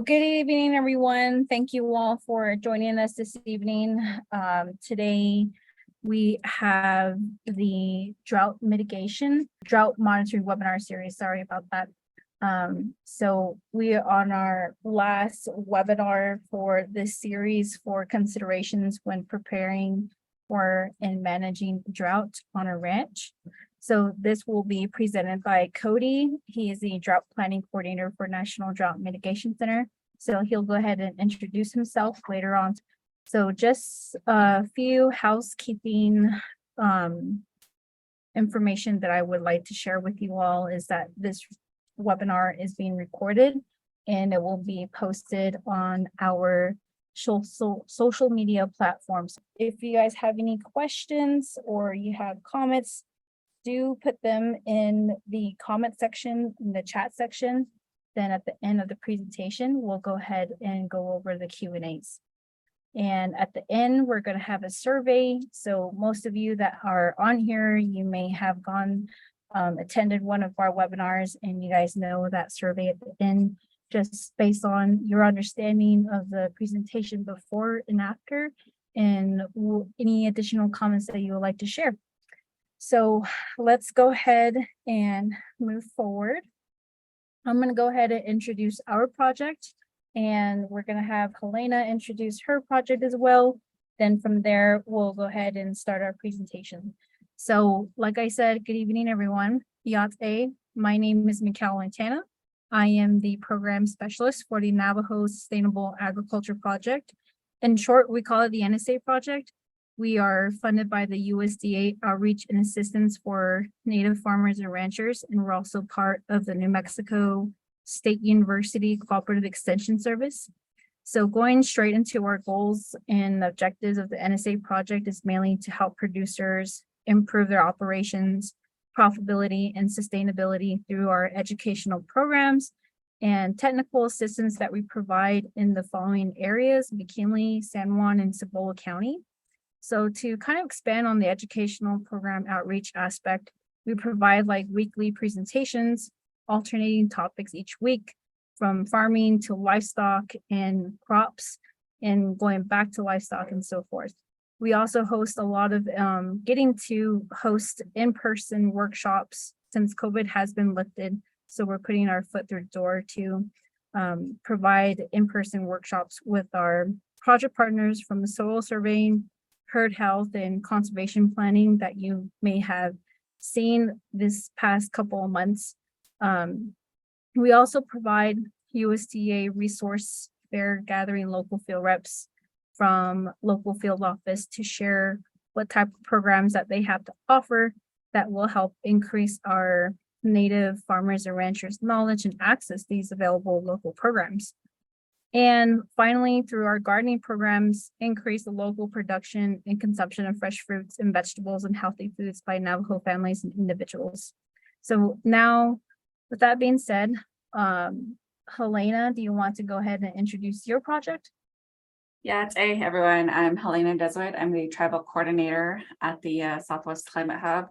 Good evening, everyone. Thank you all for joining us this evening. Today, we have the drought monitoring webinar series. Sorry about that. So we are on our last webinar for this series for considerations when preparing for and managing drought on a ranch. So this will be presented by Cody. He is the drought planning coordinator for National Drought Mitigation Center. So he'll go ahead and introduce himself later on. So just a few housekeeping information that I would like to share with you all is that this webinar is being recorded and it will be posted on our social media platforms. If you guys have any questions or you have comments, do put them in the comment section, in the chat section. Then at the end of the presentation, we'll go ahead and go over the Q&As. And at the end, we're going to have a survey. So most of you that are on here, you may have attended one of our webinars, and you guys know that survey at the end, just based on your understanding of the presentation before and after, and any additional comments that you would like to share. So let's go ahead and move forward. I'm going to go ahead and introduce our project, and we're going to have Helena introduce her project as well. Then from there, we'll go ahead and start our presentation. So like I said, good evening, everyone. Yate, my name is Mikal Lantana. I am the program specialist for the Navajo Sustainable Agriculture Project. In short, we call it the NSA project. We are funded by the USDA Outreach and Assistance for Native Farmers and Ranchers, and we're also part of the New Mexico State University Cooperative Extension Service. So going straight into our goals and objectives of the NSA project is mainly to help producers improve their operations, profitability, and sustainability through our educational programs and technical assistance that we provide in the following areas: McKinley, San Juan, and Cibola County. So to kind of expand on the educational program outreach aspect, we provide like weekly presentations, alternating topics each week, from farming to livestock and crops, and going back to livestock and so forth. We also host a lot of getting to host in-person workshops since COVID has been lifted. So we're putting our foot through the door to provide in-person workshops with our project partners from the soil surveying, herd health, and conservation planning that you may have seen this past couple of months. We also provide USDA resource fair gathering local field reps from local field office to share what type of programs that they have to offer that will help increase our Native farmers and ranchers' knowledge and access these available local programs. And finally, through our gardening programs, increase the local production and consumption of fresh fruits and vegetables and healthy foods by Navajo families and individuals. So now, with that being said, Helena, do you want to go ahead and introduce your project? Yeah, hey everyone, I'm Helena Deswood. I'm the tribal coordinator at the Southwest Climate Hub.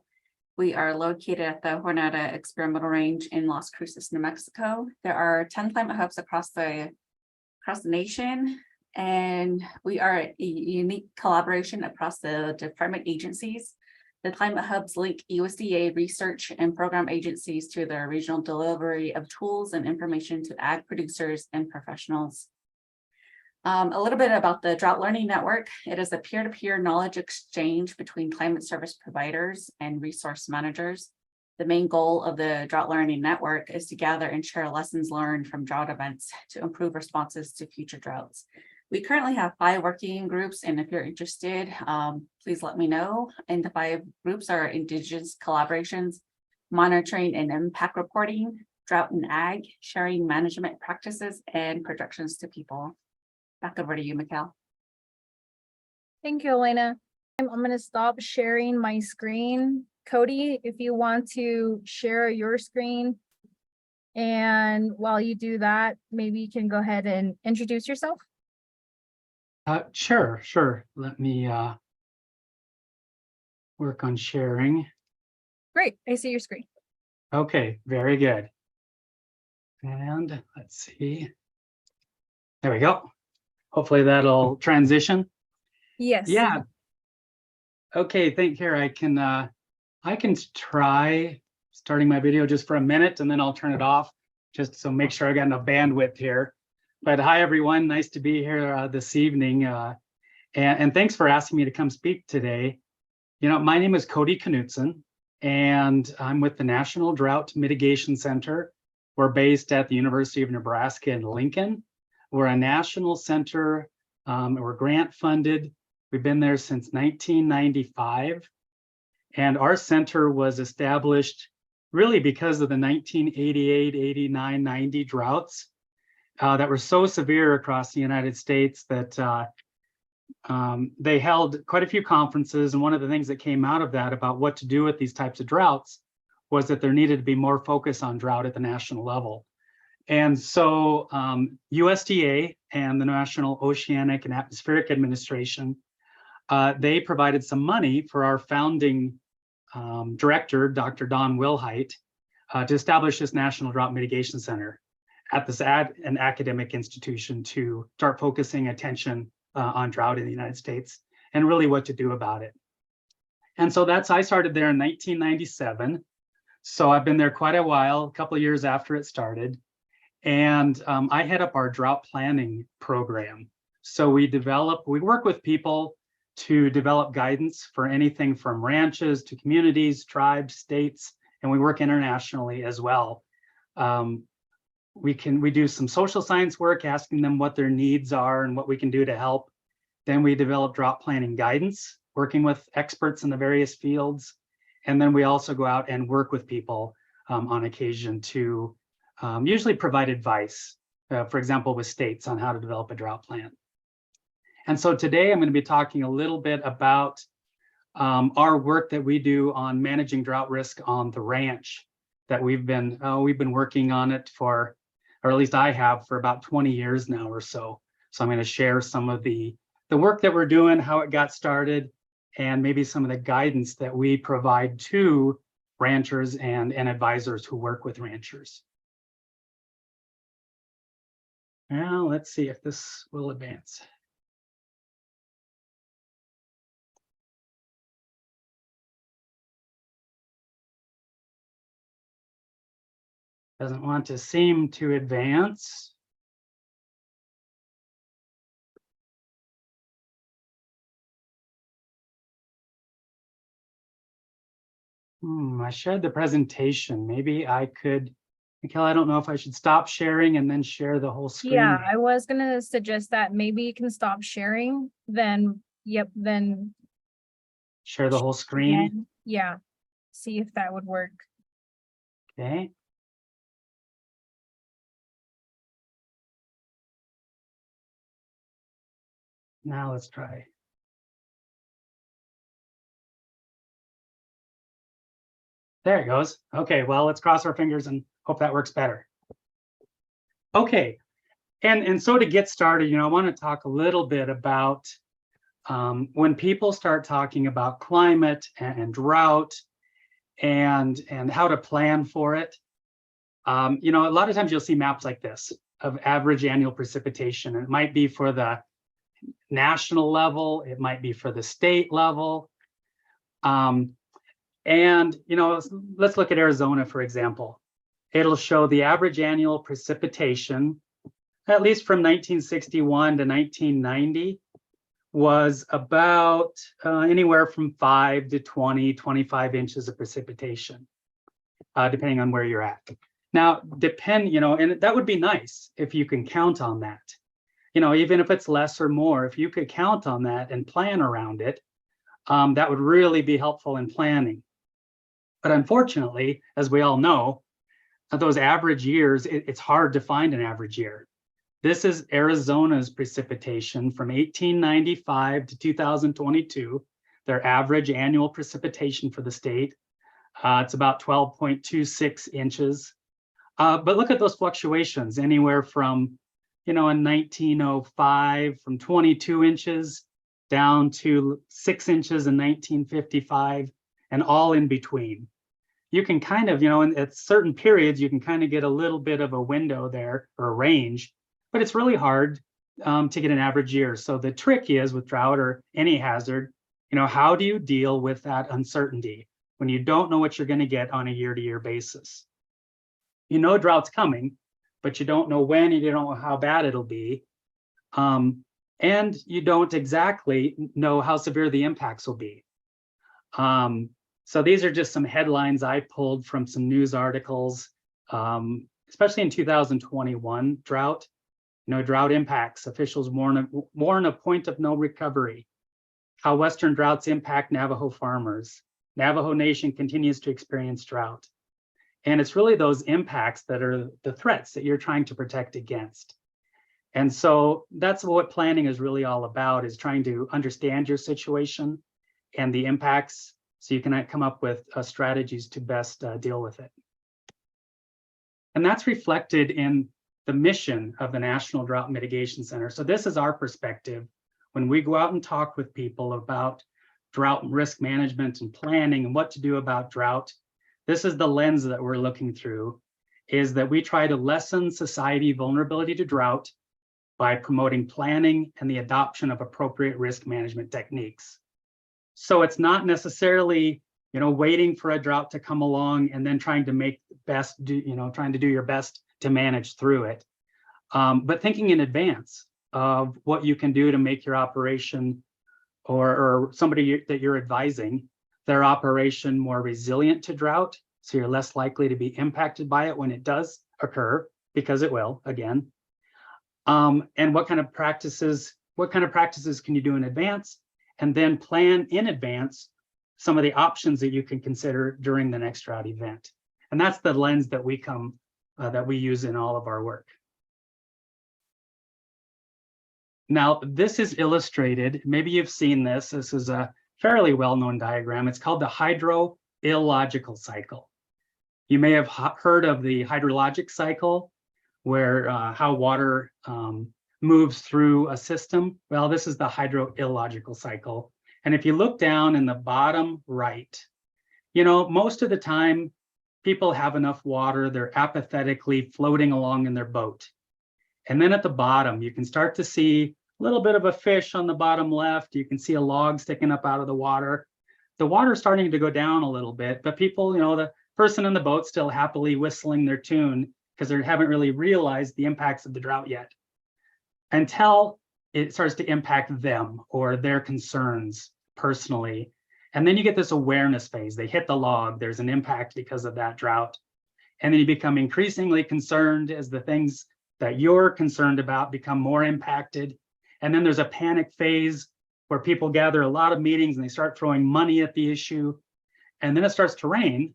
We are located at the Jornada Experimental Range in Las Cruces, New Mexico. There are 10 climate hubs across the nation, and we are a unique collaboration across the department agencies. The climate hubs link USDA research and program agencies to their regional delivery of tools and information to ag producers and professionals. A little bit about the Drought Learning Network. It is a peer-to-peer knowledge exchange between climate service providers and resource managers. The main goal of the Drought Learning Network is to gather and share lessons learned from drought events to improve responses to future droughts. We currently have 5 working groups, and if you're interested, please let me know. And the 5 groups are Indigenous collaborations, monitoring and impact reporting, drought and ag, sharing management practices, and projections to people. Back over to you, Mikal. Thank you, Elena. I'm going to stop sharing my screen. Cody, if you want to share your screen, and while you do that, maybe you can go ahead and introduce yourself. Sure. Let me work on sharing. Great, I see your screen. Okay, very good. And let's see. There we go. Hopefully that'll transition. Yes. Yeah. Okay, thank you. I can try starting my video just for a minute and then I'll turn it off just so make sure I got enough bandwidth here. But hi everyone, nice to be here this evening. And thanks for asking me to come speak today. You know, my name is Cody Knutson and I'm with the National Drought Mitigation Center. We're based at the University of Nebraska in Lincoln. We're a national center. We're grant funded. We've been there since 1995. And our center was established really because of the 1988, 89, 90 droughts that were so severe across the United States that they held quite a few conferences. And one of the things that came out of that about what to do with these types of droughts was that there needed to be more focus on drought at the national level. And so USDA and the National Oceanic and Atmospheric Administration, they provided some money for our founding director, Dr. Don Wilhite, to establish this National Drought Mitigation Center at this an academic institution to start focusing attention on drought in the United States and really what to do about it. And so I started there in 1997. So I've been there quite a while, a couple of years after it started. And I head up our drought planning program. So we work with people to develop guidance for anything from ranches to communities, tribes, states, and we work internationally as well. We do some social science work, asking them what their needs are and what we can do to help. Then we develop drought planning guidance, working with experts in the various fields. And then we also go out and work with people on occasion to usually provide advice, for example, with states on how to develop a drought plan. And so today I'm going to be talking a little bit about our work that we do on managing drought risk on the ranch that we've been working on it for, or at least I have for about 20 years now or so. So I'm going to share some of the work that we're doing, how it got started, and maybe some of the guidance that we provide to ranchers and advisors who work with ranchers. Now let's see if this will advance. Doesn't want to seem to advance. I shared the presentation. Maybe I could, Mikhail, I don't know if I should stop sharing and then share the whole screen. Yeah, I was gonna suggest that maybe you can stop sharing, then, then. Share the whole screen. Again. Yeah, see if that would work. Okay. Now let's try. There it goes. Okay, well, let's cross our fingers and hope that works better. Okay, and so to get started, I want to talk a little bit about when people start talking about climate and drought and how to plan for it. A lot of times you'll see maps like this of average annual precipitation. And it might be for the national level, it might be for the state level. Let's look at Arizona, for example. It'll show the average annual precipitation, at least from 1961 to 1990, was about anywhere from 5 to 20, 25 inches of precipitation, depending on where you're at. Now, and that would be nice if you can count on that. Even if it's less or more, if you could count on that and plan around it, that would really be helpful in planning. But unfortunately, as we all know, those average years, it's hard to find an average year. This is Arizona's precipitation from 1895 to 2022, their average annual precipitation for the state. It's about 12.26 inches. But look at those fluctuations, anywhere from, in 1905, from 22 inches down to 6 inches in 1955, and all in between. You can kind of, at certain periods, you can kind of get a little bit of a window there or a range, but it's really hard to get an average year. So the trick is with drought or any hazard, how do you deal with that uncertainty when you don't know what you're going to get on a year-to-year basis? Drought's coming, but you don't know when, and you don't know how bad it'll be. And you don't exactly know how severe the impacts will be. So these are just some headlines I pulled from some news articles, especially in 2021 drought. Drought impacts, officials warn a point of no recovery. How Western droughts impact Navajo farmers. Navajo Nation continues to experience drought. And it's really those impacts that are the threats that you're trying to protect against. And so that's what planning is really all about, is trying to understand your situation and the impacts so you can come up with strategies to best deal with it. And that's reflected in the mission of the National Drought Mitigation Center. So this is our perspective when we go out and talk with people about drought risk management and planning and what to do about drought. This is the lens that we're looking through, is that we try to lessen society vulnerability to drought by promoting planning and the adoption of appropriate risk management techniques. So it's not necessarily, waiting for a drought to come along and then trying to make best do, trying to do your best to manage through it. But thinking in advance of what you can do to make your operation or somebody that you're advising, their operation more resilient to drought. So you're less likely to be impacted by it when it does occur, because it will again. And what kind of practices can you do in advance, and then plan in advance some of the options that you can consider during the next drought event. And that's the lens that we use in all of our work. Now, this is illustrated. Maybe you've seen this. This is a fairly well-known diagram. It's called the hydroillogical cycle. You may have heard of the hydrologic cycle, where how water moves through a system. Well, this is the hydroillogical cycle. And if you look down in the bottom right, most of the time people have enough water, they're apathetically floating along in their boat. And then at the bottom, you can start to see a little bit of a fish on the bottom left. You can see a log sticking up out of the water. The water's starting to go down a little bit, but people, the person in the boat still happily whistling their tune because they haven't really realized the impacts of the drought yet, until it starts to impact them or their concerns personally. And then you get this awareness phase. They hit the log, there's an impact because of that drought. And then you become increasingly concerned as the things that you're concerned about become more impacted. And then there's a panic phase where people gather a lot of meetings and they start throwing money at the issue. And then it starts to rain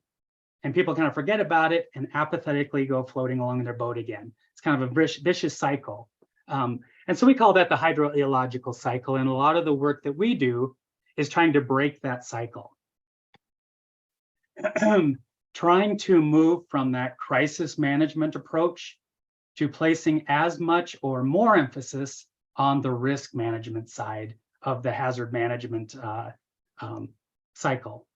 and people kind of forget about it and apathetically go floating along in their boat again. It's kind of a vicious cycle. And so we call that the hydroillogical cycle. And a lot of the work that we do is trying to break that cycle. Trying to move from that crisis management approach to placing as much or more emphasis on the risk management side of the hazard management cycle.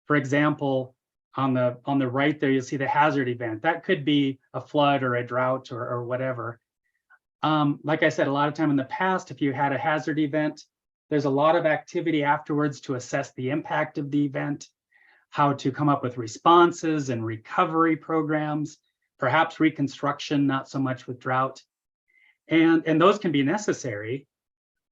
For example, on the right there, you'll see the hazard event. That could be a flood or a drought or whatever. Like I said, a lot of time in the past, if you had a hazard event, there's a lot of activity afterwards to assess the impact of the event, how to come up with responses and recovery programs, perhaps reconstruction, not so much with drought. And those can be necessary.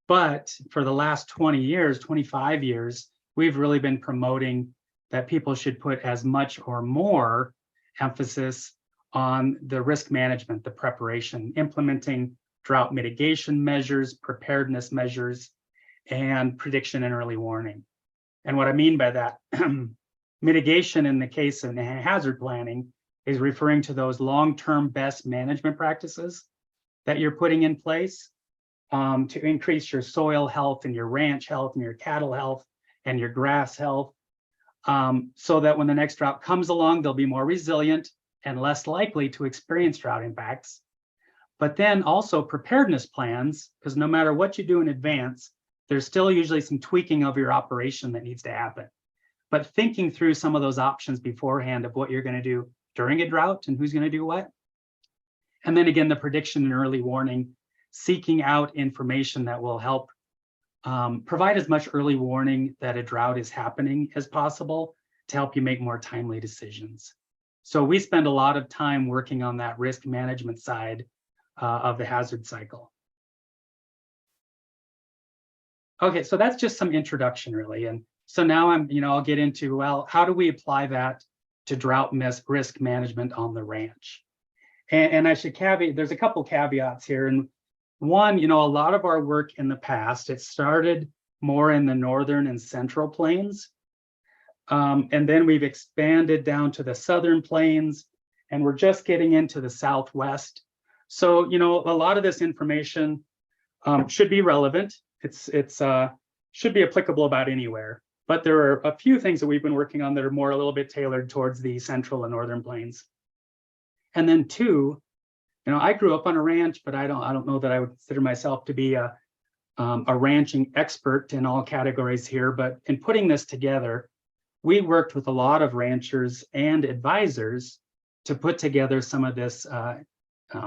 But for the last 20 years, 25 years, we've really been promoting that people should put as much or more emphasis on the risk management, the preparation, implementing drought mitigation measures, preparedness measures, and prediction and early warning. And what I mean by that, mitigation in the case of hazard planning is referring to those long-term best management practices that you're putting in place to increase your soil health and your ranch health and your cattle health and your grass health, so that when the next drought comes along, they'll be more resilient and less likely to experience drought impacts. But then also preparedness plans, because no matter what you do in advance, there's still usually some tweaking of your operation that needs to happen. But thinking through some of those options beforehand of what you're going to do during a drought and who's going to do what. And then again, the prediction and early warning seeking out information that will help provide as much early warning that a drought is happening as possible to help you make more timely decisions. So we spend a lot of time working on that risk management side of the hazard cycle. Okay, so that's just some introduction really. And so now I'll get into, well, how do we apply that to drought risk management on the ranch? And I should caveat, there's a couple caveats here. And one, a lot of our work in the past, it started more in the northern and central plains. And then we've expanded down to the southern plains, and we're just getting into the southwest. So, a lot of this information should be relevant. It's should be applicable about anywhere. But there are a few things that we've been working on that are more a little bit tailored towards the central and northern plains. And then two, I grew up on a ranch, but I don't know that I would consider myself to be a ranching expert in all categories here. But in putting this together, we worked with a lot of ranchers and advisors to put together some of this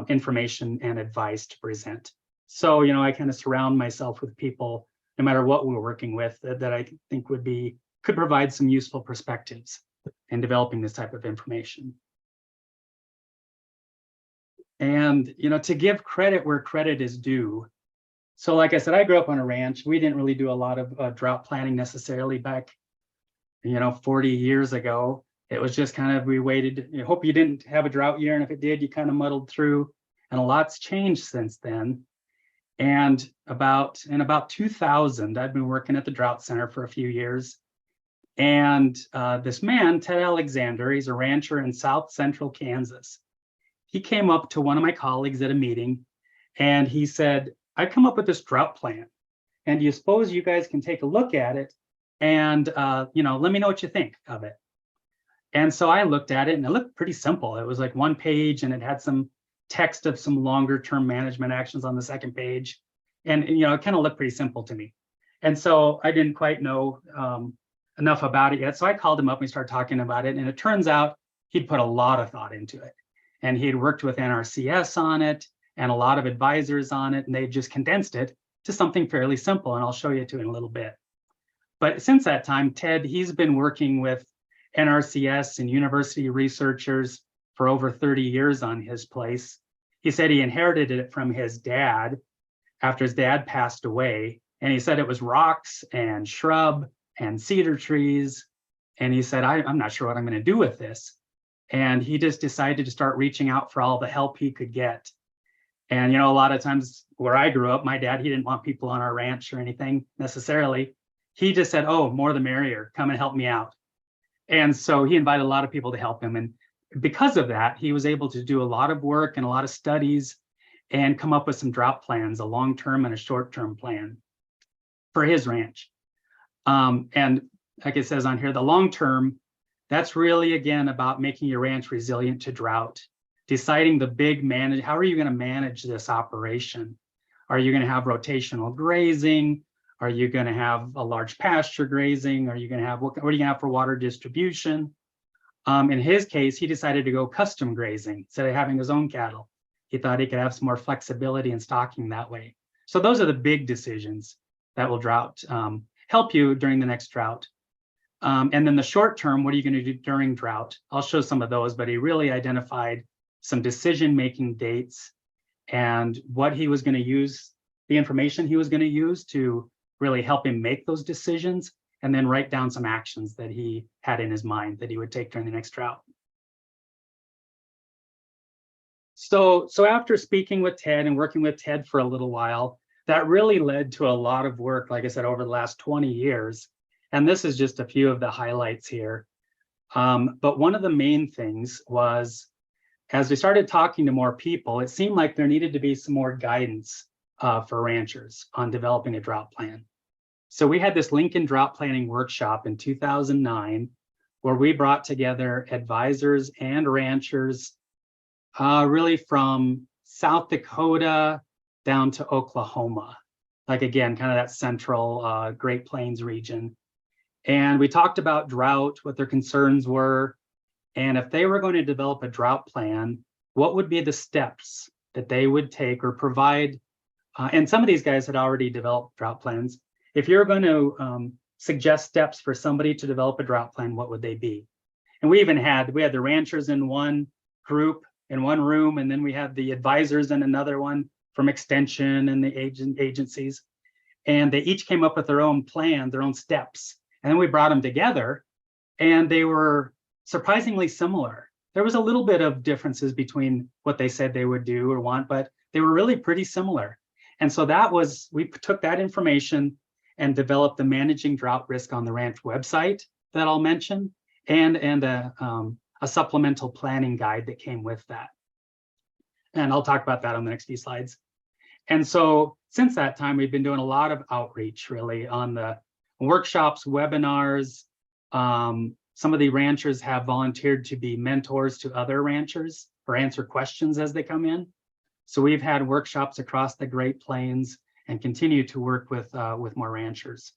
information and advice to present. So, I kind of surround myself with people, no matter what we're working with, that I think could provide some useful perspectives in developing this type of information. And, to give credit where credit is due. So like I said, I grew up on a ranch. We didn't really do a lot of drought planning necessarily back, 40 years ago. It was just kind of, we waited, you hope you didn't have a drought year. And if it did, you kind of muddled through, and a lot's changed since then. And in about 2000, I'd been working at the Drought Center for a few years. And this man, Ted Alexander, he's a rancher in South Central Kansas. He came up to one of my colleagues at a meeting and he said, I come up with this drought plan. And do you suppose you guys can take a look at it and, let me know what you think of it. And so I looked at it and it looked pretty simple. It was like one page and it had some text of some longer term management actions on the second page. And, it kind of looked pretty simple to me. And so I didn't quite know enough about it yet. So I called him up and we started talking about it. And it turns out he'd put a lot of thought into it. And he had worked with NRCS on it and a lot of advisors on it. And they just condensed it to something fairly simple. And I'll show you to in a little bit. But since that time, Ted, he's been working with NRCS and university researchers for over 30 years on his place. He said he inherited it from his dad after his dad passed away. And he said it was rocks and shrub and cedar trees. And he said, I'm not sure what I'm going to do with this. And he just decided to start reaching out for all the help he could get. And, a lot of times where I grew up, my dad, he didn't want people on our ranch or anything necessarily. He just said, oh, more the merrier, come and help me out. And so he invited a lot of people to help him. And because of that, he was able to do a lot of work and a lot of studies and come up with some drought plans, a long-term and a short-term plan for his ranch. And like it says on here, the long-term, that's really, again, about making your ranch resilient to drought, deciding the big how are you going to manage this operation? Are you going to have rotational grazing? Are you going to have a large pasture grazing? Are you going to have, what are you going to have for water distribution? In his case, he decided to go custom grazing instead of having his own cattle. He thought he could have some more flexibility in stocking that way. So those are the big decisions that will help you during the next drought. And then the short term, what are you going to do during drought? I'll show some of those, but he really identified some decision-making dates and what he was going to use, the information he was going to use to really help him make those decisions, and then write down some actions that he had in his mind that he would take during the next drought. So after speaking with Ted and working with Ted for a little while, that really led to a lot of work, like I said, over the last 20 years. And this is just a few of the highlights here. But one of the main things was, as we started talking to more people, it seemed like there needed to be some more guidance for ranchers on developing a drought plan. So we had this Lincoln Drought Planning Workshop in 2009, where we brought together advisors and ranchers really from South Dakota down to Oklahoma, like again, kind of that central Great Plains region. And we talked about drought, what their concerns were, and if they were going to develop a drought plan, what would be the steps that they would take or provide And some of these guys had already developed drought plans. If you're going to suggest steps for somebody to develop a drought plan, what would they be? And we had the ranchers in one group, in one room, and then we had the advisors in another one from extension and the agencies. And they each came up with their own plan, their own steps. And then we brought them together, and they were surprisingly similar. There was a little bit of differences between what they said they would do or want, but they were really pretty similar. And so we took that information and developed the Managing Drought Risk on the Ranch website that I'll mention, and a supplemental planning guide that came with that. And I'll talk about that on the next few slides. And so since that time, we've been doing a lot of outreach really on the workshops, webinars. Some of the ranchers have volunteered to be mentors to other ranchers or answer questions as they come in. So we've had workshops across the Great Plains and continue to work with more ranchers.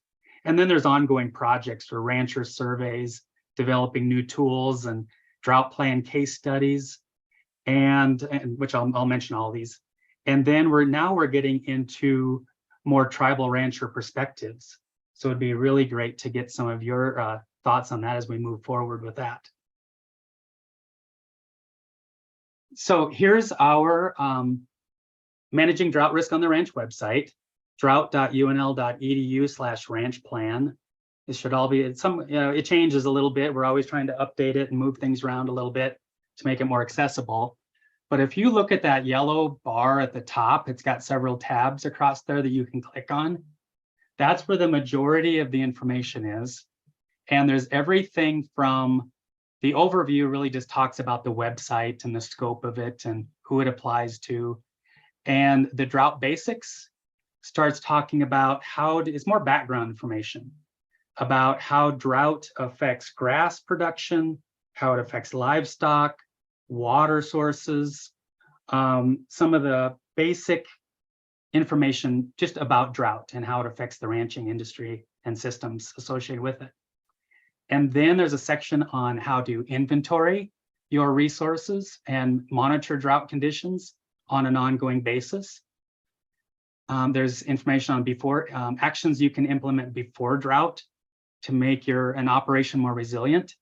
And then there's ongoing projects for rancher surveys, developing new tools and drought plan case studies, and which I'll mention all these. And then we're getting into more tribal rancher perspectives. So it'd be really great to get some of your thoughts on that as we move forward with that. So here's our Managing Drought Risk on the Ranch website, drought.unl.edu/ranch plan. It should all be, it changes a little bit. We're always trying to update it and move things around a little bit to make it more accessible. But if you look at that yellow bar at the top, it's got several tabs across there that you can click on. That's where the majority of the information is. And there's everything from the overview really just talks about the website and the scope of it and who it applies to. And the drought basics starts talking about it's more background information about how drought affects grass production, how it affects livestock, water sources, some of the basic information just about drought and how it affects the ranching industry and systems associated with it. And then there's a section on how to inventory your resources and monitor drought conditions on an ongoing basis. There's information on actions you can implement before drought to make an operation more resilient.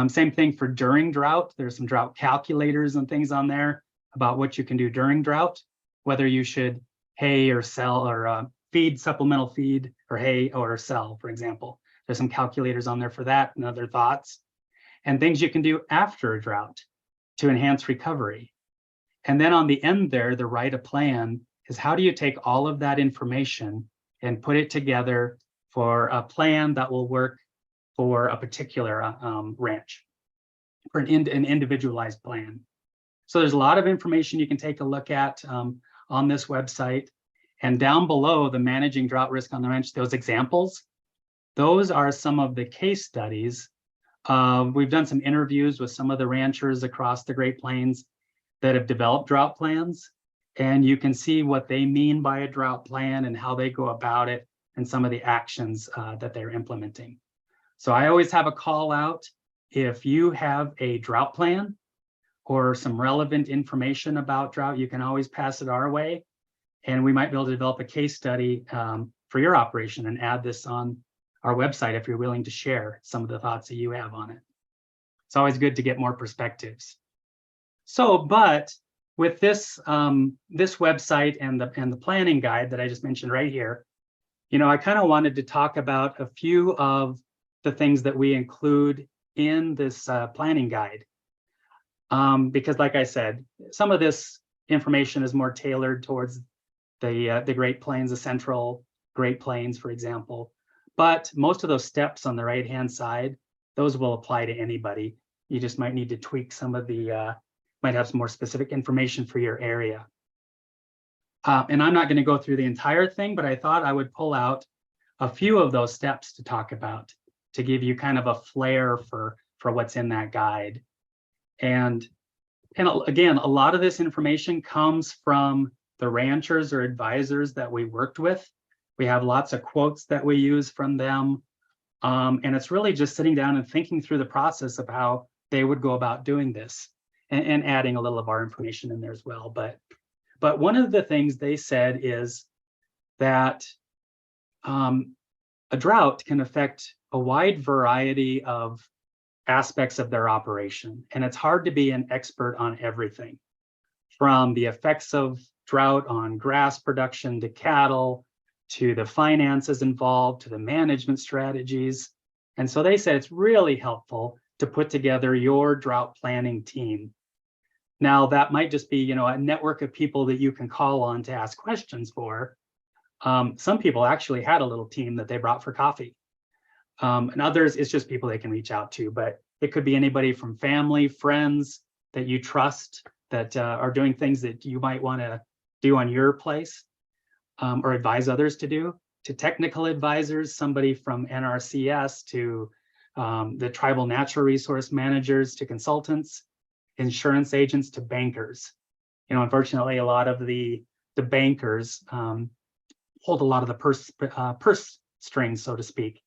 Same thing for during drought. There's some drought calculators and things on there about what you can do during drought, whether you should hay or sell or feed, supplemental feed, or hay or sell, for example. There's some calculators on there for that and other thoughts, and things you can do after a drought to enhance recovery. And then on the end there, the write a plan is how do you take all of that information and put it together for a plan that will work for a particular ranch, for an individualized plan. So there's a lot of information you can take a look at on this website. And down below, the Managing Drought Risk on the Ranch, those examples, those are some of the case studies. We've done some interviews with some of the ranchers across the Great Plains that have developed drought plans. And you can see what they mean by a drought plan and how they go about it and some of the actions that they're implementing. So I always have a call out. If you have a drought plan or some relevant information about drought, you can always pass it our way. And we might be able to develop a case study for your operation and add this on our website if you're willing to share some of the thoughts that you have on it. It's always good to get more perspectives. So, but with this this website and the planning guide that I just mentioned right here, I kind of wanted to talk about a few of the things that we include in this planning guide. Because like I said, some of this information is more tailored towards the Great Plains, the central Great Plains, for example. But most of those steps on the right-hand side, those will apply to anybody. You just might need to tweak some of might have some more specific information for your area. And I'm not going to go through the entire thing, but I thought I would pull out a few of those steps to talk about to give you kind of a flair for what's in that guide. And again, a lot of this information comes from the ranchers or advisors that we worked with. We have lots of quotes that we use from them. And it's really just sitting down and thinking through the process of how they would go about doing this and adding a little of our information in there as well. But But one of the things they said is that a drought can affect a wide variety of aspects of their operation. And it's hard to be an expert on everything, from the effects of drought on grass production to cattle, to the finances involved, to the management strategies. And so they said it's really helpful to put together your drought planning team. Now, that might just be, a network of people that you can call on to ask questions for. Some people actually had a little team that they brought for coffee. And others, it's just people they can reach out to, but it could be anybody from family, friends that you trust that are doing things that you might want to do on your place or advise others to do, to technical advisors, somebody from NRCS, to the tribal natural resource managers, to consultants, insurance agents, to bankers. Unfortunately, a lot of the bankers hold a lot of the purse strings, so to speak.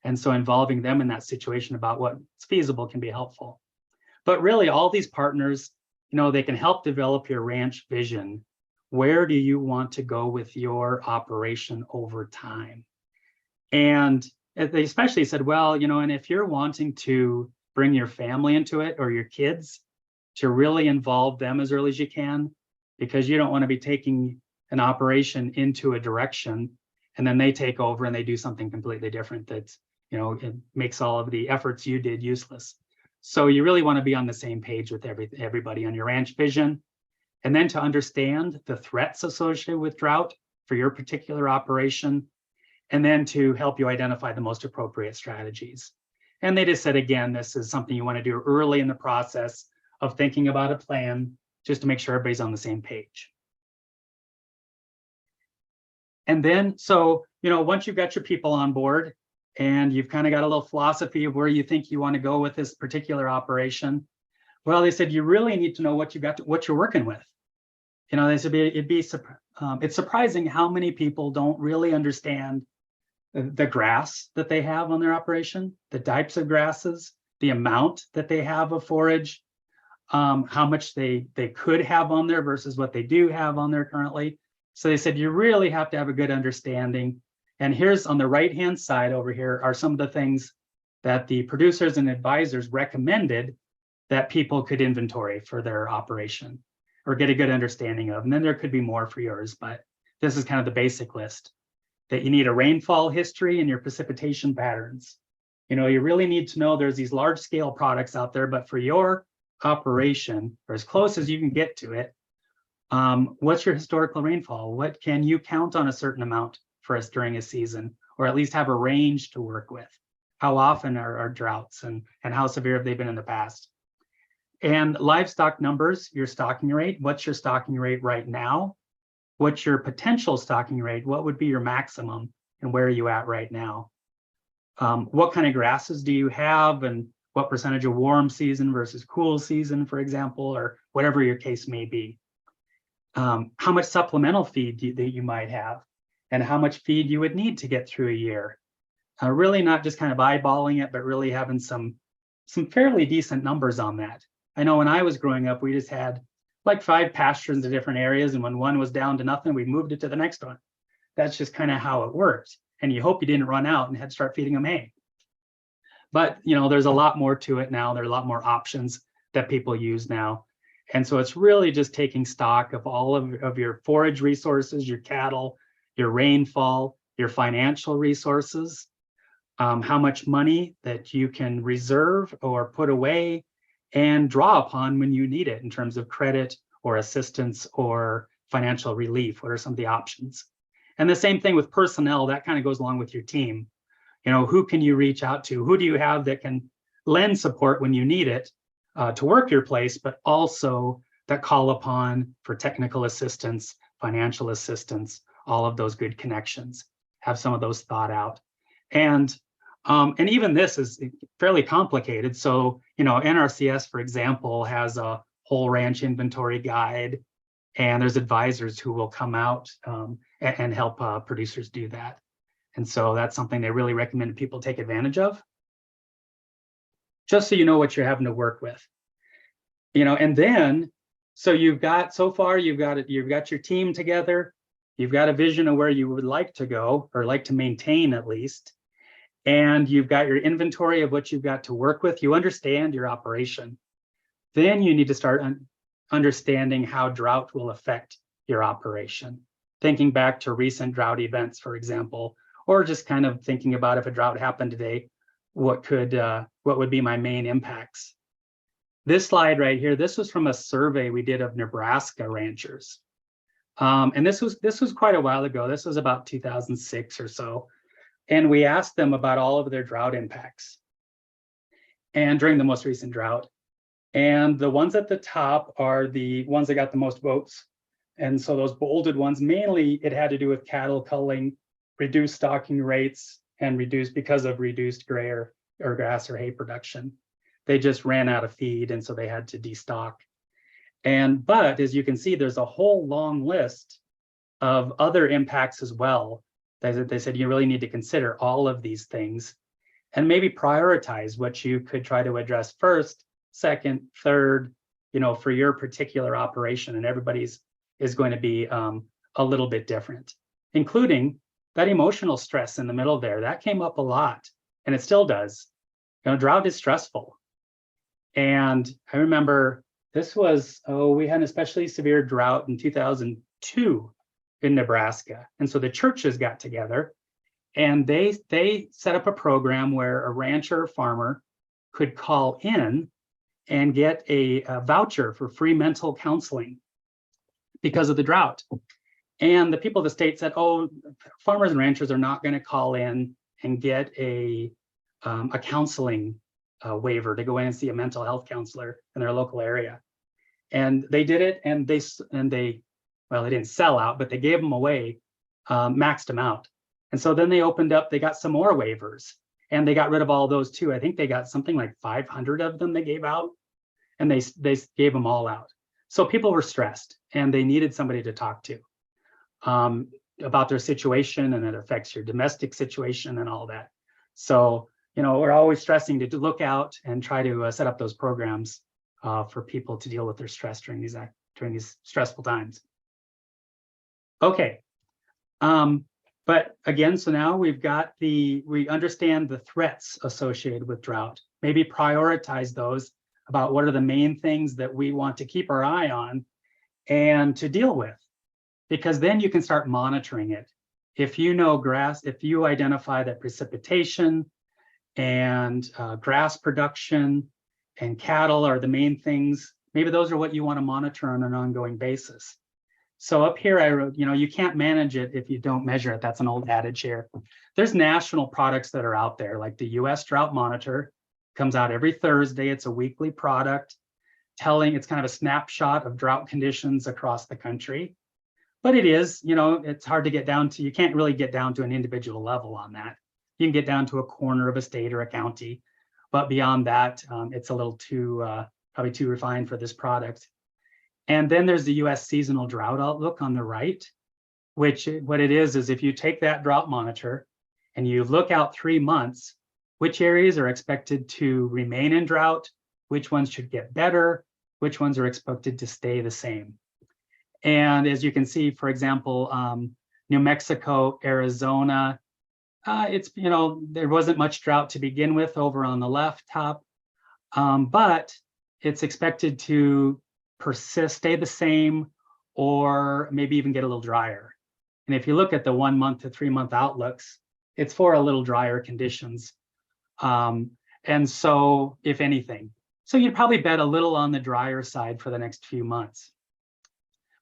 And so involving them in that situation about what's feasible can be helpful. But really, all these partners, they can help develop your ranch vision. Where do you want to go with your operation over time? And they especially said, well, and if you're wanting to bring your family into it or your kids, to really involve them as early as you can, because you don't want to be taking an operation into a direction and then they take over and they do something completely different that, it makes all of the efforts you did useless. So you really want to be on the same page with everybody on your ranch vision, and then to understand the threats associated with drought for your particular operation, and then to help you identify the most appropriate strategies. And they just said, again, this is something you want to do early in the process of thinking about a plan, just to make sure everybody's on the same page. And then, so, once you've got your people on board and you've kind of got a little philosophy of where you think you want to go with this particular operation, well, they said you really need to know what you're working with. They said it's surprising how many people don't really understand the grass that they have on their operation, the types of grasses, the amount that they have of forage, how much they could have on there versus what they do have on there currently. So they said you really have to have a good understanding. And here's on the right-hand side over here are some of the things that the producers and advisors recommended that people could inventory for their operation or get a good understanding of. And then there could be more for yours, but this is kind of the basic list. That you need a rainfall history and your precipitation patterns. You really need to know there's these large scale products out there, but for your operation, or as close as you can get to it, what's your historical rainfall? What can you count on a certain amount for us during a season, or at least have a range to work with? How often are droughts and how severe have they been in the past? And livestock numbers, your stocking rate. What's your stocking rate right now? What's your potential stocking rate? What would be your maximum? And where are you at right now? What kind of grasses do you have? And what percentage of warm season versus cool season, for example, or whatever your case may be. How much supplemental feed that you might have, and how much feed you would need to get through a year. Really not just kind of eyeballing it, but really having some fairly decent numbers on that. I know when I was growing up, we just had like 5 pastures in different areas, and when one was down to nothing, we moved it to the next one. That's just kind of how it worked. And you hope you didn't run out and had to start feeding them hay. But there's a lot more to it now. There are a lot more options that people use now. And so it's really just taking stock of all of your forage resources, your cattle, your rainfall, your financial resources, how much money that you can reserve or put away and draw upon when you need it in terms of credit or assistance or financial relief. What are some of the options? And the same thing with personnel, that kind of goes along with your team. Who can you reach out to? Who do you have that can lend support when you need it to work your place, but also that call upon for technical assistance, financial assistance, all of those good connections. Have some of those thought out. And even this is fairly complicated. So, NRCS, for example, has a whole ranch inventory guide, and there's advisors who will come out and help producers do that. And so that's something they really recommend people take advantage of, just so you know what you're having to work with. And then So you've got, so far, you've got your team together. You've got a vision of where you would like to go or like to maintain at least. And you've got your inventory of what you've got to work with. You understand your operation. Then you need to start understanding how drought will affect your operation. Thinking back to recent drought events, for example, or just kind of thinking about if a drought happened today, what would be my main impacts? This slide right here, this was from a survey we did of Nebraska ranchers. And this was quite a while ago. This was about 2006 or so. And we asked them about all of their drought impacts and during the most recent drought. And the ones at the top are the ones that got the most votes. And so those bolded ones, mainly it had to do with cattle culling, reduced stocking rates, and because of reduced grass or hay production. They just ran out of feed, and so they had to destock. But as you can see, there's a whole long list of other impacts as well. They said you really need to consider all of these things and maybe prioritize what you could try to address first, second, third, for your particular operation. And everybody's is going to be a little bit different, including that emotional stress in the middle there. That came up a lot, and it still does. Drought is stressful. And I remember this was, we had an especially severe drought in 2002 in Nebraska. And so the churches got together and they set up a program where a rancher or farmer could call in and get a voucher for free mental counseling because of the drought. And the people of the state said, oh, farmers and ranchers are not going to call in and get a counseling waiver to go in and see a mental health counselor in their local area. And they did it, and they didn't sell out, but they gave them away, maxed them out. And so then they opened up, they got some more waivers, and they got rid of all those too. I think they got something like 500 of them they gave out, and they gave them all out. So people were stressed, and they needed somebody to talk to about their situation, and it affects your domestic situation and all that. So, we're always stressing to look out and try to set up those programs for people to deal with their stress during these stressful times. Okay. But again, so now we understand the threats associated with drought, maybe prioritize those about what are the main things that we want to keep our eye on and to deal with, because then you can start monitoring it. If if you identify that precipitation and grass production and cattle are the main things, maybe those are what you want to monitor on an ongoing basis. So up here, I wrote, you can't manage it if you don't measure it. That's an old adage here. There's national products that are out there, like the US Drought Monitor, comes out every Thursday. It's a weekly product it's kind of a snapshot of drought conditions across the country. But it is, it's hard to get down to, you can't really get down to an individual level on that. You can get down to a corner of a state or a county, but beyond that, it's a little probably too refined for this product. And then there's the US Seasonal Drought Outlook on the right, which what it is if you take that drought monitor and you look out 3 months, which areas are expected to remain in drought, which ones should get better, which ones are expected to stay the same. And as you can see, for example, New Mexico, Arizona, there wasn't much drought to begin with over on the left top, but it's expected to persist, stay the same, or maybe even get a little drier. And if you look at the 1 month to 3 month outlooks, it's for a little drier conditions. And so if anything, so you'd probably bet a little on the drier side for the next few months.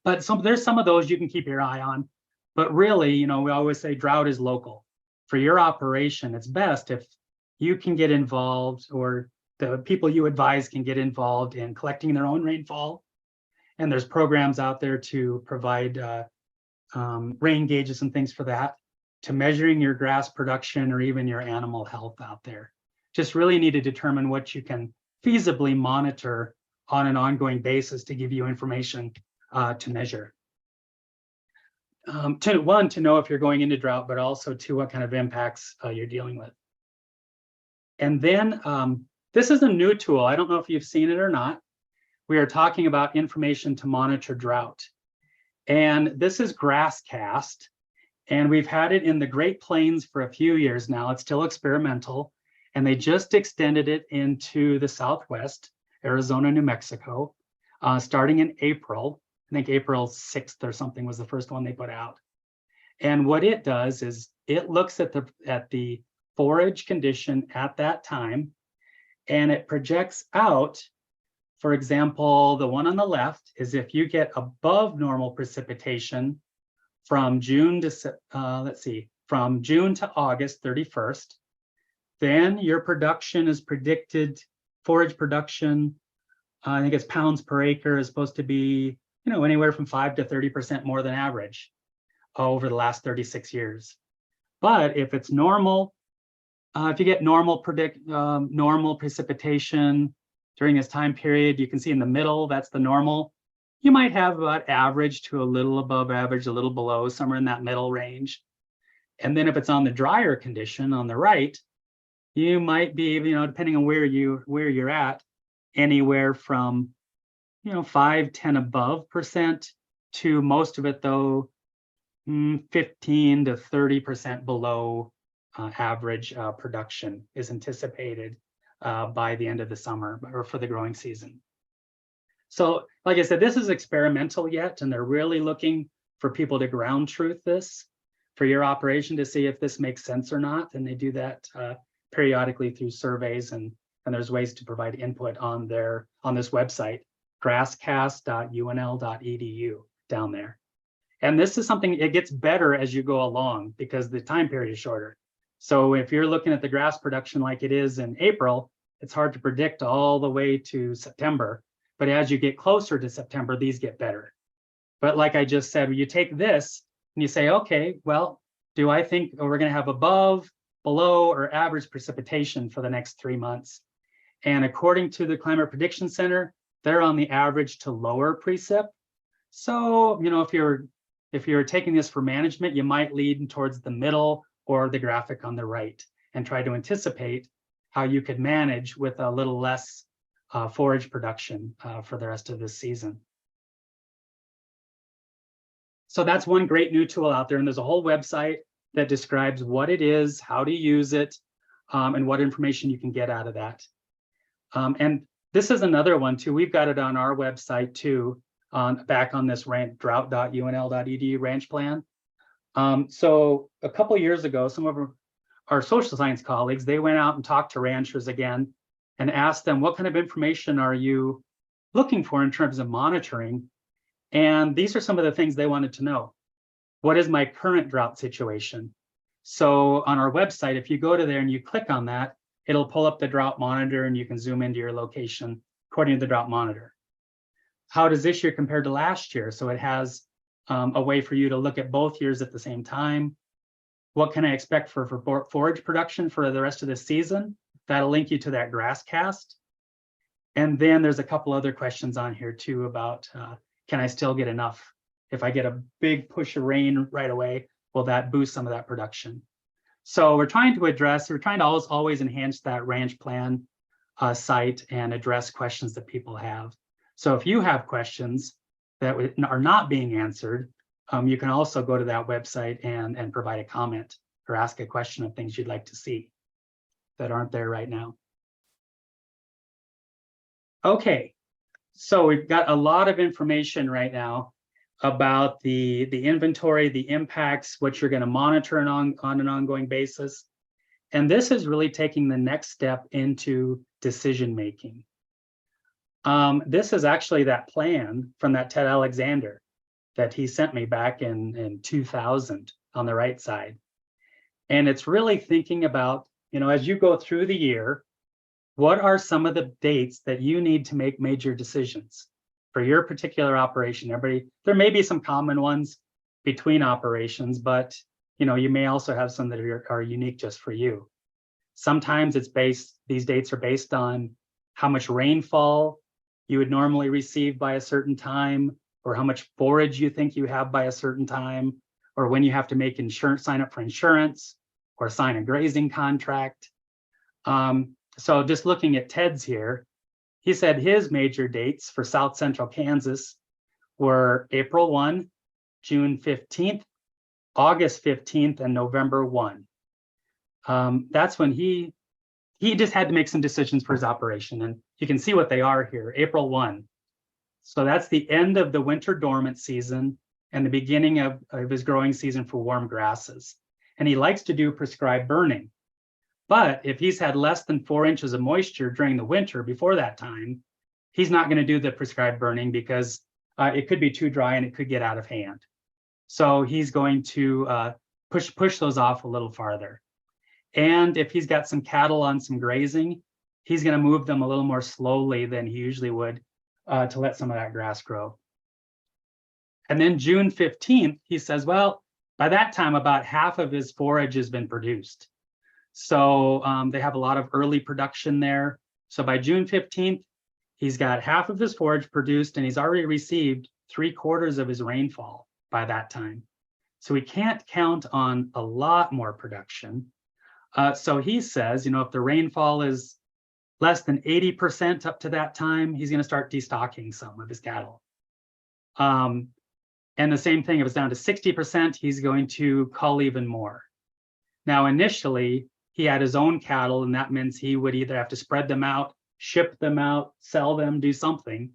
But there's some of those you can keep your eye on. But really, we always say drought is local. For your operation, it's best if you can get involved, or the people you advise can get involved in collecting their own rainfall. And there's programs out there to provide rain gauges and things for that, to measuring your grass production or even your animal health out there. Just really need to determine what you can feasibly monitor on an ongoing basis to give you information to measure. To know if you're going into drought, but also to what kind of impacts you're dealing with. And then this is a new tool. I don't know if you've seen it or not. we are talking about information to monitor drought. And this is GrassCast, and we've had it in the Great Plains for a few years now. It's still experimental, and they just extended it into the Southwest, Arizona, New Mexico, starting in April. I think April 6th or something was the first one they put out. And what it does is it looks at the forage condition at that time, and it projects out. For example, the one on the left is if you get above normal precipitation from June to, from June to August 31st, then your production is predicted, forage production, I think it's pounds per acre, is supposed to be, anywhere from 5 to 30% more than average over the last 36 years. But if it's normal, if you get normal precipitation during this time period, you can see in the middle, that's the normal. You might have about average to a little above average, a little below, somewhere in that middle range. And then if it's on the drier condition on the right, you might be, depending on where you're at, anywhere from, 5, 10 above percent to most of it though, 15 to 30% below average production is anticipated by the end of the summer or for the growing season. So like I said, this is experimental yet, and they're really looking for people to ground truth this for your operation to see if this makes sense or not. And they do that periodically through surveys, and there's ways to provide input on this website, grasscast.unl.edu down there. And this is something, it gets better as you go along because the time period is shorter. So if you're looking at the grass production like it is in April, it's hard to predict all the way to September. But as you get closer to September, these get better. But like I just said, you take this and you say, okay, well, do I think we're going to have above, below, or average precipitation for the next 3 months? And according to the Climate Prediction Center, they're on the average to lower precip. So, if you're taking this for management, you might lead towards the middle or the graphic on the right and try to anticipate how you could manage with a little less forage production for the rest of this season. So that's one great new tool out there. And there's a whole website that describes what it is, how to use it, and what information you can get out of that. And this is another one too. We've got it on our website too, back on this drought.unl.edu ranch plan. So a couple of years ago, some of our social science colleagues, they went out and talked to ranchers again and asked them, what kind of information are you looking for in terms of monitoring? And these are some of the things they wanted to know. What is my current drought situation? So on our website, if you go to there and you click on that, it'll pull up the drought monitor and you can zoom into your location according to the drought monitor. How does this year compare to last year? So it has a way for you to look at both years at the same time. What can I expect for forage production for the rest of the season? That'll link you to that GrassCast. And then there's a couple other questions on here too about, can I still get enough? If I get a big push of rain right away, will that boost some of that production? So we're trying to always enhance that ranch plan site and address questions that people have. So if you have questions that are not being answered, you can also go to that website and provide a comment or ask a question of things you'd like to see that aren't there right now. Okay, so we've got a lot of information right now about the inventory, the impacts, what you're going to monitor on an ongoing basis. And this is really taking the next step into decision making. This is actually that plan from that Ted Alexander that he sent me back in 2000 on the right side. And it's really thinking about, as you go through the year, what are some of the dates that you need to make major decisions for your particular operation? There may be some common ones between operations, but you may also have some that are unique just for you. Sometimes these dates are based on how much rainfall you would normally receive by a certain time, or how much forage you think you have by a certain time, or when you have to make sign up for insurance or sign a grazing contract. So just looking at Ted's here, he said his major dates for South Central Kansas were April 1, June 15th, August 15th, and November 1. That's when he just had to make some decisions for his operation. And you can see what they are here, April 1. So that's the end of the winter dormant season and the beginning of his growing season for warm grasses. And he likes to do prescribed burning. But if he's had less than 4 inches of moisture during the winter before that time, he's not going to do the prescribed burning because it could be too dry and it could get out of hand. So he's going to push those off a little farther. And if he's got some cattle on some grazing, he's going to move them a little more slowly than he usually would to let some of that grass grow. And then June 15th, he says, well, by that time, about half of his forage has been produced. So they have a lot of early production there. So by June 15th, he's got half of his forage produced and he's already received 3/4 of his rainfall by that time. So we can't count on a lot more production. So he says, if the rainfall is less than 80% up to that time, he's going to start destocking some of his cattle. And the same thing, if it's down to 60%, he's going to cull even more. Now, initially, he had his own cattle, and that means he would either have to spread them out, ship them out, sell them, do something.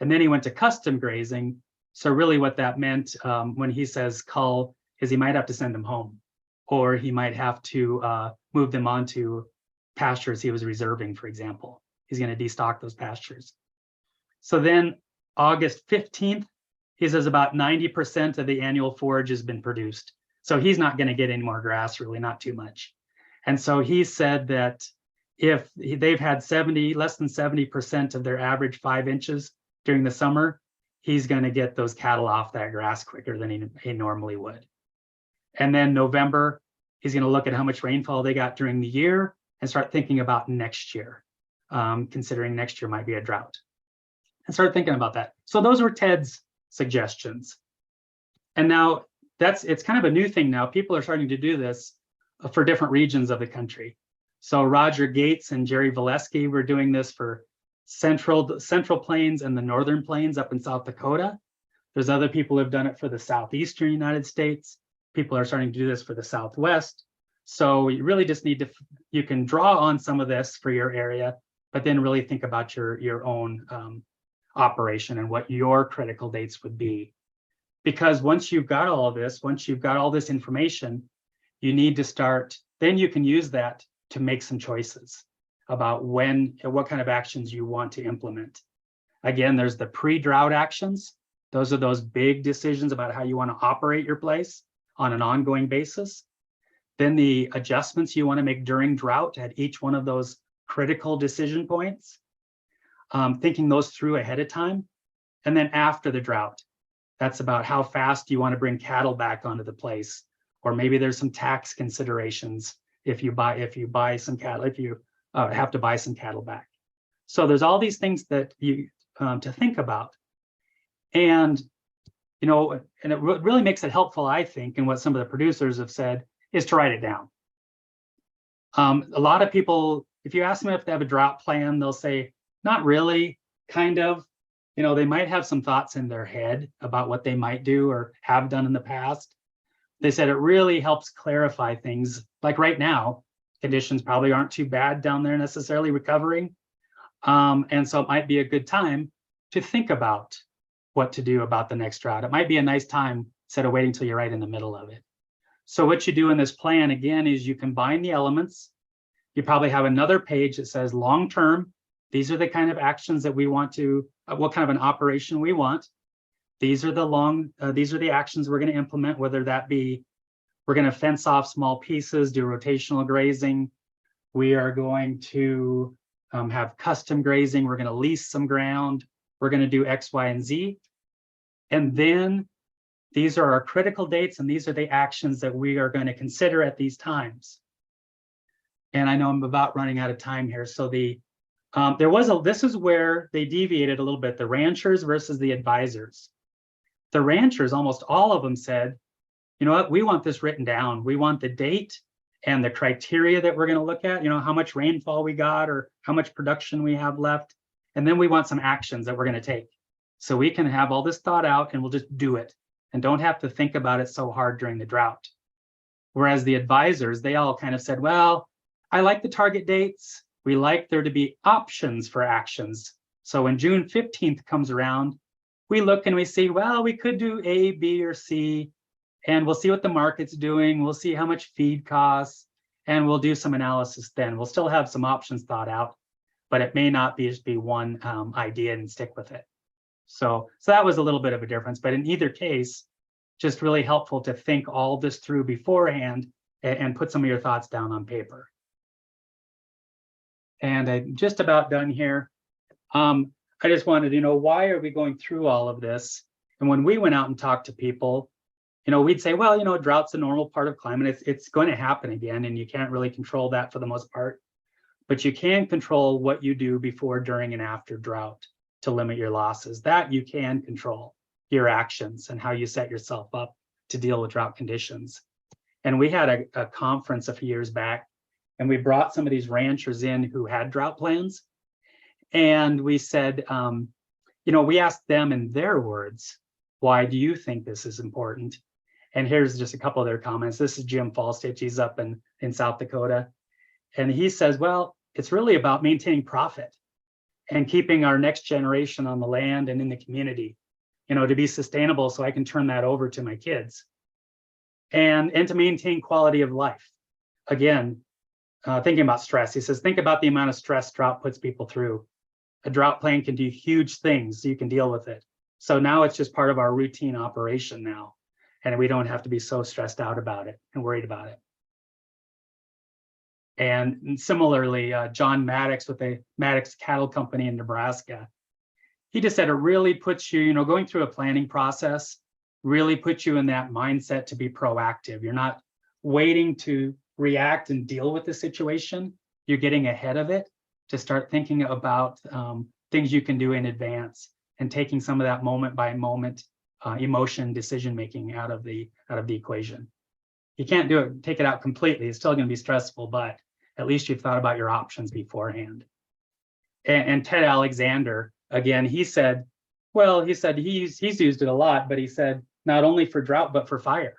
And then he went to custom grazing. So really what that meant when he says cull is he might have to send them home, or he might have to move them onto pastures he was reserving, for example. He's going to destock those pastures. So then August 15th, he says about 90% of the annual forage has been produced. So he's not going to get any more grass, really, not too much. And so he said that if they've had less than 70% of their average 5 inches during the summer, he's going to get those cattle off that grass quicker than he normally would. And then November, he's going to look at how much rainfall they got during the year and start thinking about next year, considering next year might be a drought, and start thinking about that. So those were Ted's suggestions. And now it's kind of a new thing now. People are starting to do this for different regions of the country. So Roger Gates and Jerry Valesky were doing this for Central Plains and the Northern Plains up in South Dakota. There's other people who have done it for the Southeastern United States. People are starting to do this for the Southwest. So you really just need to, you can draw on some of this for your area, but then really think about your own operation and what your critical dates would be. Because once you've got all of this, once you've got all this information, you need to start, then you can use that to make some choices about what kind of actions you want to implement. Again, there's the pre-drought actions. Those are those big decisions about how you want to operate your place on an ongoing basis. Then the adjustments you want to make during drought at each one of those critical decision points, thinking those through ahead of time. And then after the drought, that's about how fast you want to bring cattle back onto the place. Or maybe there's some tax considerations if you buy some cattle, if you have to buy some cattle back. So there's all these things that you to think about. And and it really makes it helpful, I think, and what some of the producers have said is to write it down. A lot of people, if you ask them if they have a drought plan, they'll say, not really, kind of. They might have some thoughts in their head about what they might do or have done in the past. They said it really helps clarify things. Like right now, conditions probably aren't too bad down there necessarily recovering. And so it might be a good time to think about what to do about the next drought. It might be a nice time instead of waiting till you're right in the middle of it. So what you do in this plan, again, is you combine the elements. You probably have another page that says long-term. These are the kind of actions that we want to, what kind of an operation we want. These are the actions we're going to implement, whether that be, we're going to fence off small pieces, do rotational grazing. We are going to have custom grazing. We're going to lease some ground. We're going to do X, Y, and Z. And then these are our critical dates, and these are the actions that we are going to consider at these times. And I know I'm about running out of time here. So this is where they deviated a little bit, the ranchers versus the advisors. The ranchers, almost all of them said, you know what, we want this written down. We want the date and the criteria that we're going to look at, how much rainfall we got or how much production we have left. And then we want some actions that we're going to take. So we can have all this thought out and we'll just do it and don't have to think about it so hard during the drought. Whereas the advisors, they all kind of said, well, I like the target dates. We like there to be options for actions. So when June 15th comes around, we look and we see, well, we could do A, B, or C, and we'll see what the market's doing. We'll see how much feed costs, and we'll do some analysis then. We'll still have some options thought out, but it may not be just be one idea and stick with it. So that was a little bit of a difference, but in either case, just really helpful to think all this through beforehand and put some of your thoughts down on paper. And I'm just about done here. I just wanted to know, why are we going through all of this? And when we went out and talked to people, we'd say, well, drought's a normal part of climate. It's going to happen again, and you can't really control that for the most part. But you can control what you do before, during, and after drought to limit your losses. That you can control, your actions and how you set yourself up to deal with drought conditions. And we had a conference a few years back, and we brought some of these ranchers in who had drought plans. And we said, we asked them in their words, why do you think this is important? And here's just a couple of their comments. This is Jim Falstich. He's up in South Dakota. And he says, well, it's really about maintaining profit and keeping our next generation on the land and in the community, to be sustainable so I can turn that over to my kids. And to maintain quality of life. Again, thinking about stress, he says, think about the amount of stress drought puts people through. A drought plan can do huge things, so you can deal with it. So now it's just part of our routine operation now. And we don't have to be so stressed out about it and worried about it. And similarly, John Maddox with the Maddox Cattle Company in Nebraska, he just said it really puts you, going through a planning process, really puts you in that mindset to be proactive. You're not waiting to react and deal with the situation. You're getting ahead of it to start thinking about things you can do in advance and taking some of that moment by moment emotion decision making out of the equation. You can't take it out completely. It's still going to be stressful, but at least you've thought about your options beforehand. And Ted Alexander, again, he said he's used it a lot, but he said not only for drought, but for fire.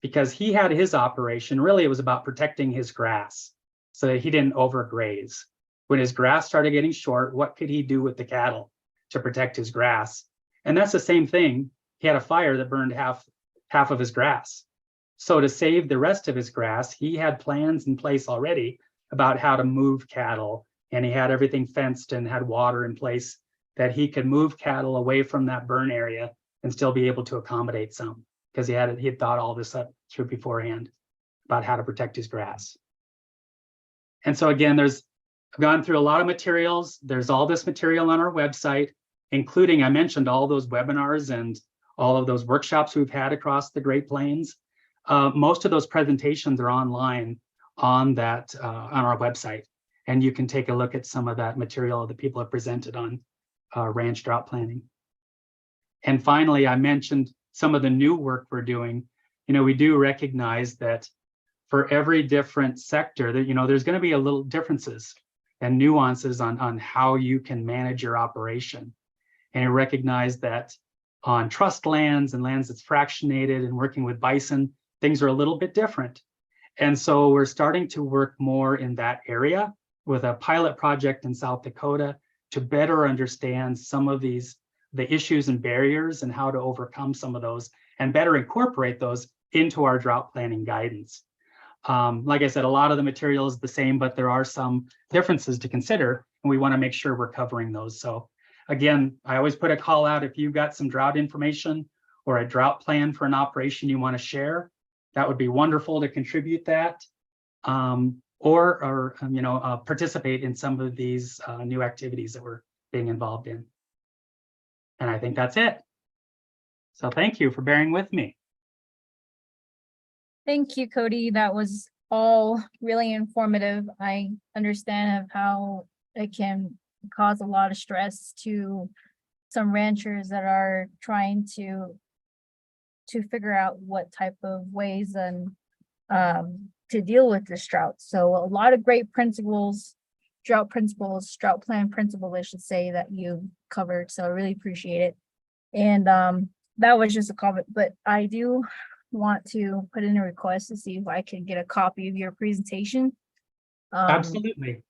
Because he had his operation, really it was about protecting his grass so that he didn't overgraze. When his grass started getting short, what could he do with the cattle to protect his grass? And that's the same thing. He had a fire that burned half of his grass. So to save the rest of his grass, he had plans in place already about how to move cattle. And he had everything fenced and had water in place that he could move cattle away from that burn area and still be able to accommodate some, because he had thought all this up through beforehand about how to protect his grass. And so again, I've gone through a lot of materials. There's all this material on our website, including, I mentioned, all those webinars and all of those workshops we've had across the Great Plains. Most of those presentations are online on our website, and you can take a look at some of that material that people have presented on ranch drought planning. And finally, I mentioned some of the new work we're doing. We do recognize that for every different sector, that there's going to be a little differences and nuances on how you can manage your operation. And I recognize that on trust lands and lands that's fractionated and working with bison, things are a little bit different. And so we're starting to work more in that area with a pilot project in South Dakota to better understand some of the issues and barriers and how to overcome some of those and better incorporate those into our drought planning guidance. Like I said, a lot of the material is the same, but there are some differences to consider, and we want to make sure we're covering those. So again, I always put a call out if you've got some drought information or a drought plan for an operation you want to share, that would be wonderful to contribute that, or participate in some of these new activities that we're being involved in. And I think that's it. So thank you for bearing with me. Thank you, Cody. That was all really informative. I understand of how it can cause a lot of stress to some ranchers that are trying to figure out what type of ways and to deal with this drought. So a lot of great principles drought plan principles, I should say, that you covered. So I really appreciate it. And that was just a comment, but I do want to put in a request to see if I can get a copy of your presentation. Absolutely.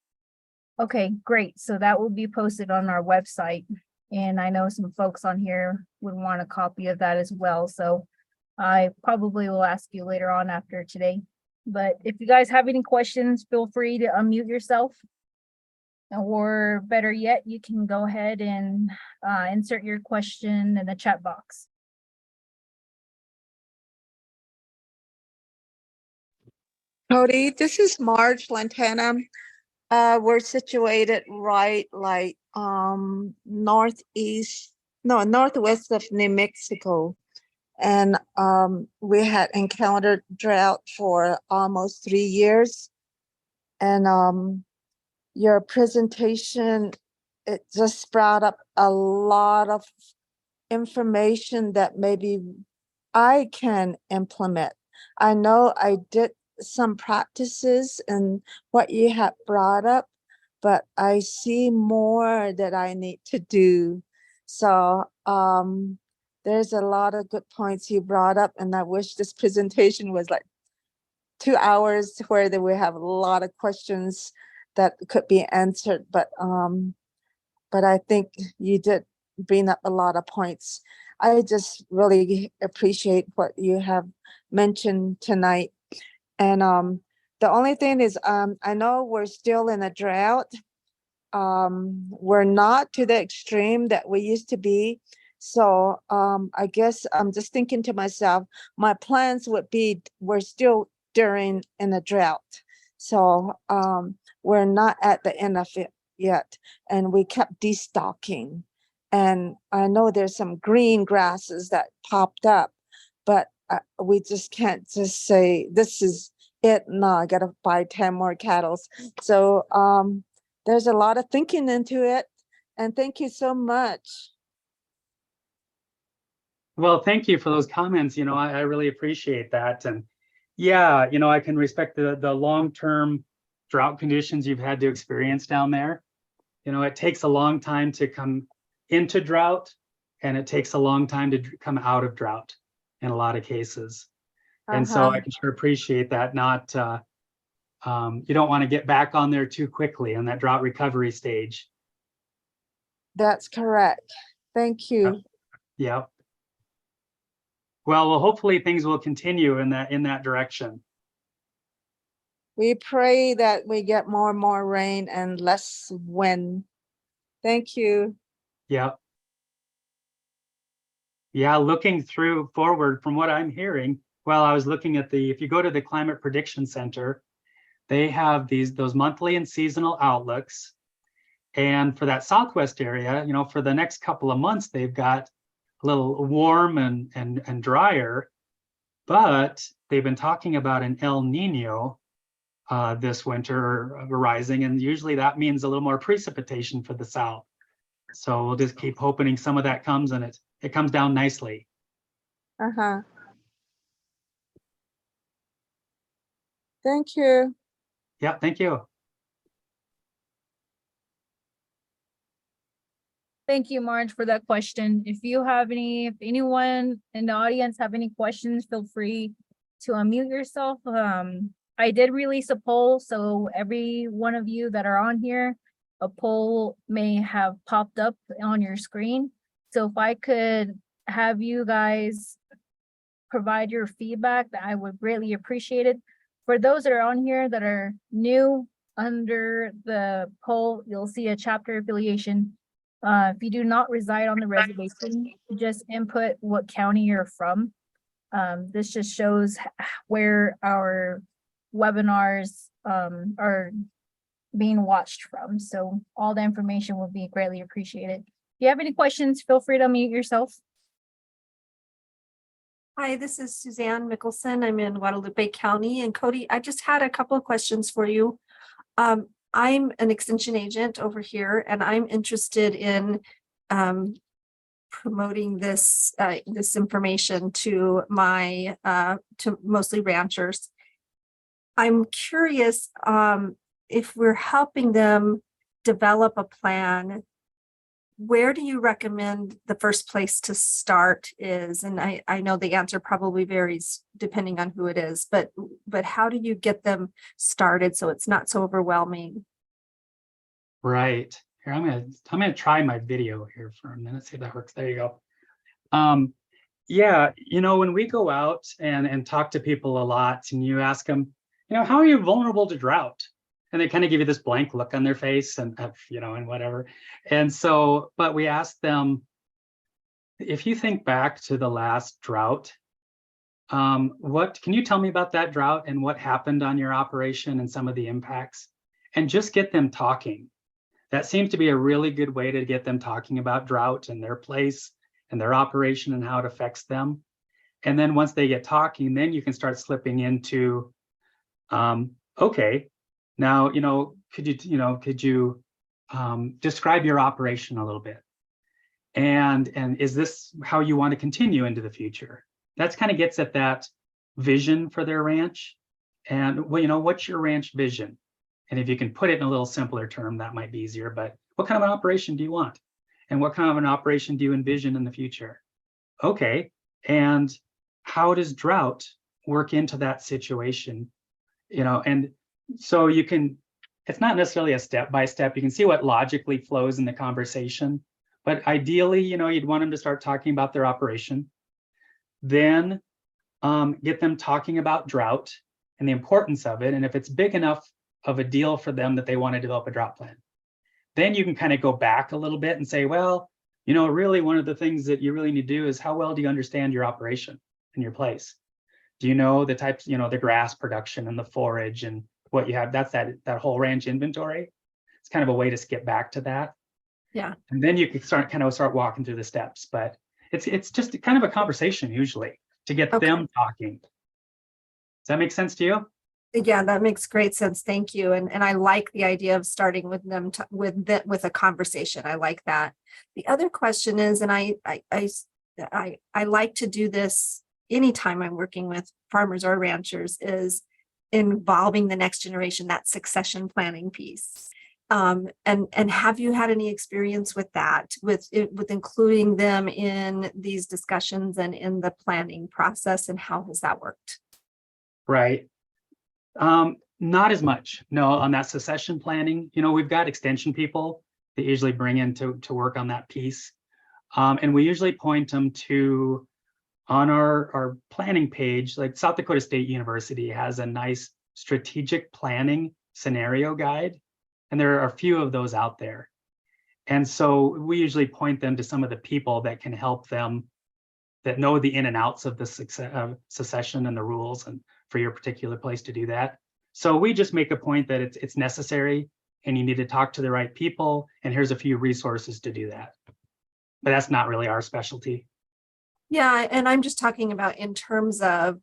Okay, great. So that will be posted on our website. And I know some folks on here would want a copy of that as well. So I probably will ask you later on after today. But if you guys have any questions, feel free to unmute yourself. Or better yet, you can go ahead and insert your question in the chat box. Cody, this is Marge Lantana. We're situated right like northwest of New Mexico. And we had encountered drought for almost 3 years. And your presentation, it just brought up a lot of information that maybe I can implement. I know I did some practices and what you have brought up, but I see more that I need to do. So there's a lot of good points you brought up, and I wish this presentation was like 2 hours where we have a lot of questions that could be answered. But I think you did bring up a lot of points. I just really appreciate what you have mentioned tonight. And the only thing is, I know we're still in a drought. We're not to the extreme that we used to be. So I guess I'm just thinking to myself, my plans would be, we're still in a drought. So we're not at the end of it yet. And we kept destocking. And I know there's some green grasses that popped up, but we just can't just say, this is it. No, I got to buy 10 more cattle. So there's a lot of thinking into it. And thank you so much. Well, thank you for those comments. I really appreciate that. And yeah, I can respect the long-term drought conditions you've had to experience down there. It takes a long time to come into drought, and it takes a long time to come out of drought in a lot of cases. And so I can sure appreciate that. Not you don't want to get back on there too quickly in that drought recovery stage. That's correct. Thank you. Yep. Well, hopefully things will continue in that direction. We pray that we get more and more rain and less wind. Thank you. Yep. Yeah, looking forward from what I'm hearing, well, I was looking at if you go to the Climate Prediction Center, they have those monthly and seasonal outlooks. And for that Southwest area, for the next couple of months, they've got a little warm and drier, but they've been talking about an El Nino this winter arising, and usually that means a little more precipitation for the South. So we'll just keep hoping some of that comes, and it comes down nicely. Thank you. Yeah, thank you. Thank you, Marge, for that question. If anyone in the audience have any questions, feel free to unmute yourself. I did release a poll, so every one of you that are on here, a poll may have popped up on your screen. So if I could have you guys provide your feedback, I would greatly appreciate it. For those that are on here that are new, under the poll, you'll see a chapter affiliation. If you do not reside on the reservation, just input what county you're from. This just shows where our webinars are being watched from. So all the information will be greatly appreciated. If you have any questions, feel free to unmute yourself. Hi, this is Suzanne Mickelson. I'm in Guadalupe County. And Cody, I just had a couple of questions for you. I'm an extension agent over here, and I'm interested in promoting this information to to mostly ranchers. I'm curious if we're helping them develop a plan, where do you recommend the first place to start is? And I know the answer probably varies depending on who it is, but how do you get them started so it's not so overwhelming? Right. Here, I'm gonna try my video here for a minute, see if that works. There you go. Yeah, when we go out and talk to people a lot and you ask them, how are you vulnerable to drought? And they kind of give you this blank look on their face and whatever. And so, but we ask them, if you think back to the last drought, what can you tell me about that drought and what happened on your operation and some of the impacts? And just get them talking. That seems to be a really good way to get them talking about drought and their place and their operation and how it affects them. And then once they get talking, then you can start slipping into, okay, now, could you describe your operation a little bit? And is this how you want to continue into the future? That's kind of gets at that vision for their ranch. And what's your ranch vision? And if you can put it in a little simpler term, that might be easier, but what kind of an operation do you want? And what kind of an operation do you envision in the future? Okay, and how does drought work into that situation? And so it's not necessarily a step-by-step, you can see what logically flows in the conversation, but ideally, you'd want them to start talking about their operation. Then get them talking about drought and the importance of it. And if it's big enough of a deal for them that they want to develop a drought plan, then you can kind of go back a little bit and say, well, really one of the things that you really need to do is how well do you understand your operation and your place? Do you know the types, the grass production and the forage and what you have? That's that whole ranch inventory. It's kind of a way to skip back to that. Yeah. And then you can start walking through the steps, but it's just kind of a conversation usually to get them talking. Does that make sense to you? Yeah, that makes great sense. Thank you. And I like the idea of starting with them with a conversation. I like that. The other question is, and I like to do this anytime I'm working with farmers or ranchers, is involving the next generation, that succession planning piece. And have you had any experience with that, with including them in these discussions and in the planning process, and how has that worked? Right. Not as much, no, on that succession planning. We've got extension people that usually bring in to work on that piece. And we usually point them to, on our planning page, like South Dakota State University has a nice strategic planning scenario guide. And there are a few of those out there. And so we usually point them to some of the people that can help them, that know the in and outs of the succession and the rules and for your particular place to do that. So we just make a point that it's necessary and you need to talk to the right people. And here's a few resources to do that. But that's not really our specialty. Yeah, and I'm just talking about in terms of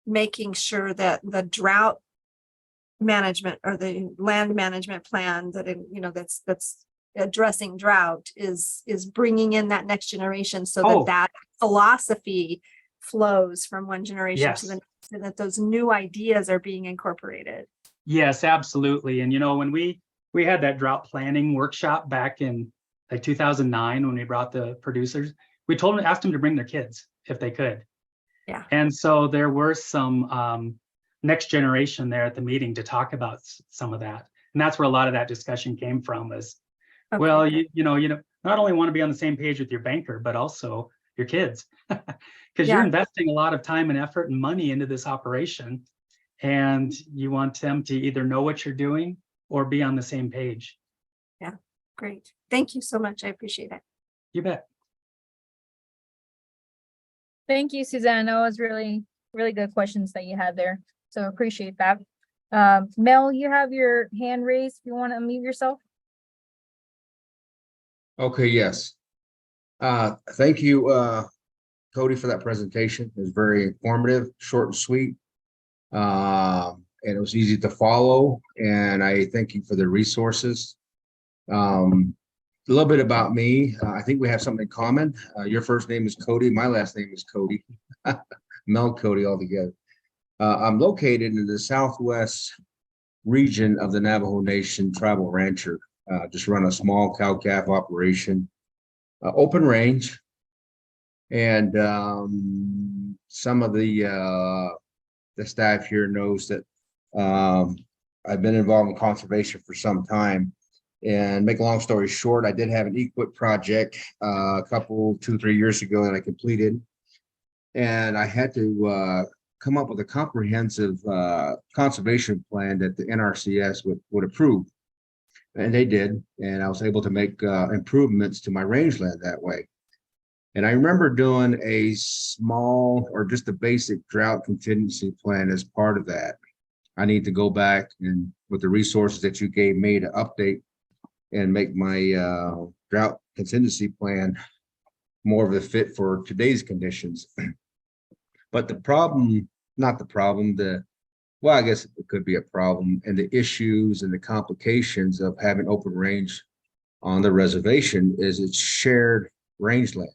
making sure that the drought management or the land management plan that's addressing drought is bringing in that next generation, so that philosophy flows from one generation to the next, and that those new ideas are being incorporated. Yes, absolutely. And when we had that drought planning workshop back in like 2009, when we brought the producers, we asked them to bring their kids if they could. Yeah. And so there were some next generation there at the meeting to talk about some of that. And that's where a lot of that discussion came from, was, well, you not only want to be on the same page with your banker, but also your kids, because you're investing a lot of time and effort and money into this operation. And you want them to either know what you're doing or be on the same page. Yeah, great. Thank you so much. I appreciate it. You bet. Thank you, Suzanne. That was really, really good questions that you had there. So appreciate that. Mel, you have your hand raised. If you want to unmute yourself. Okay, yes. Thank you, Cody, for that presentation. It was very informative, short and sweet. And it was easy to follow. And I thank you for the resources. A little bit about me. I think we have something in common. Your first name is Cody. My last name is Cody. Mel Cody altogether. I'm located in the southwest region of the Navajo Nation tribal rancher. just run a small cow-calf operation, open range. And some of the staff here knows that I've been involved in conservation for some time. And make a long story short, I did have an equip project a couple, 2-3 years ago that I completed. And I had to come up with a comprehensive conservation plan that the NRCS would approve. And they did. And I was able to make improvements to my rangeland that way. And I remember doing a small or just a basic drought contingency plan as part of that. I need to go back and with the resources that you gave me to update and make my drought contingency plan more of a fit for today's conditions. But the problem, not the problem, well, I guess it could be a problem, and the issues and the complications of having open range on the reservation is it's shared rangeland.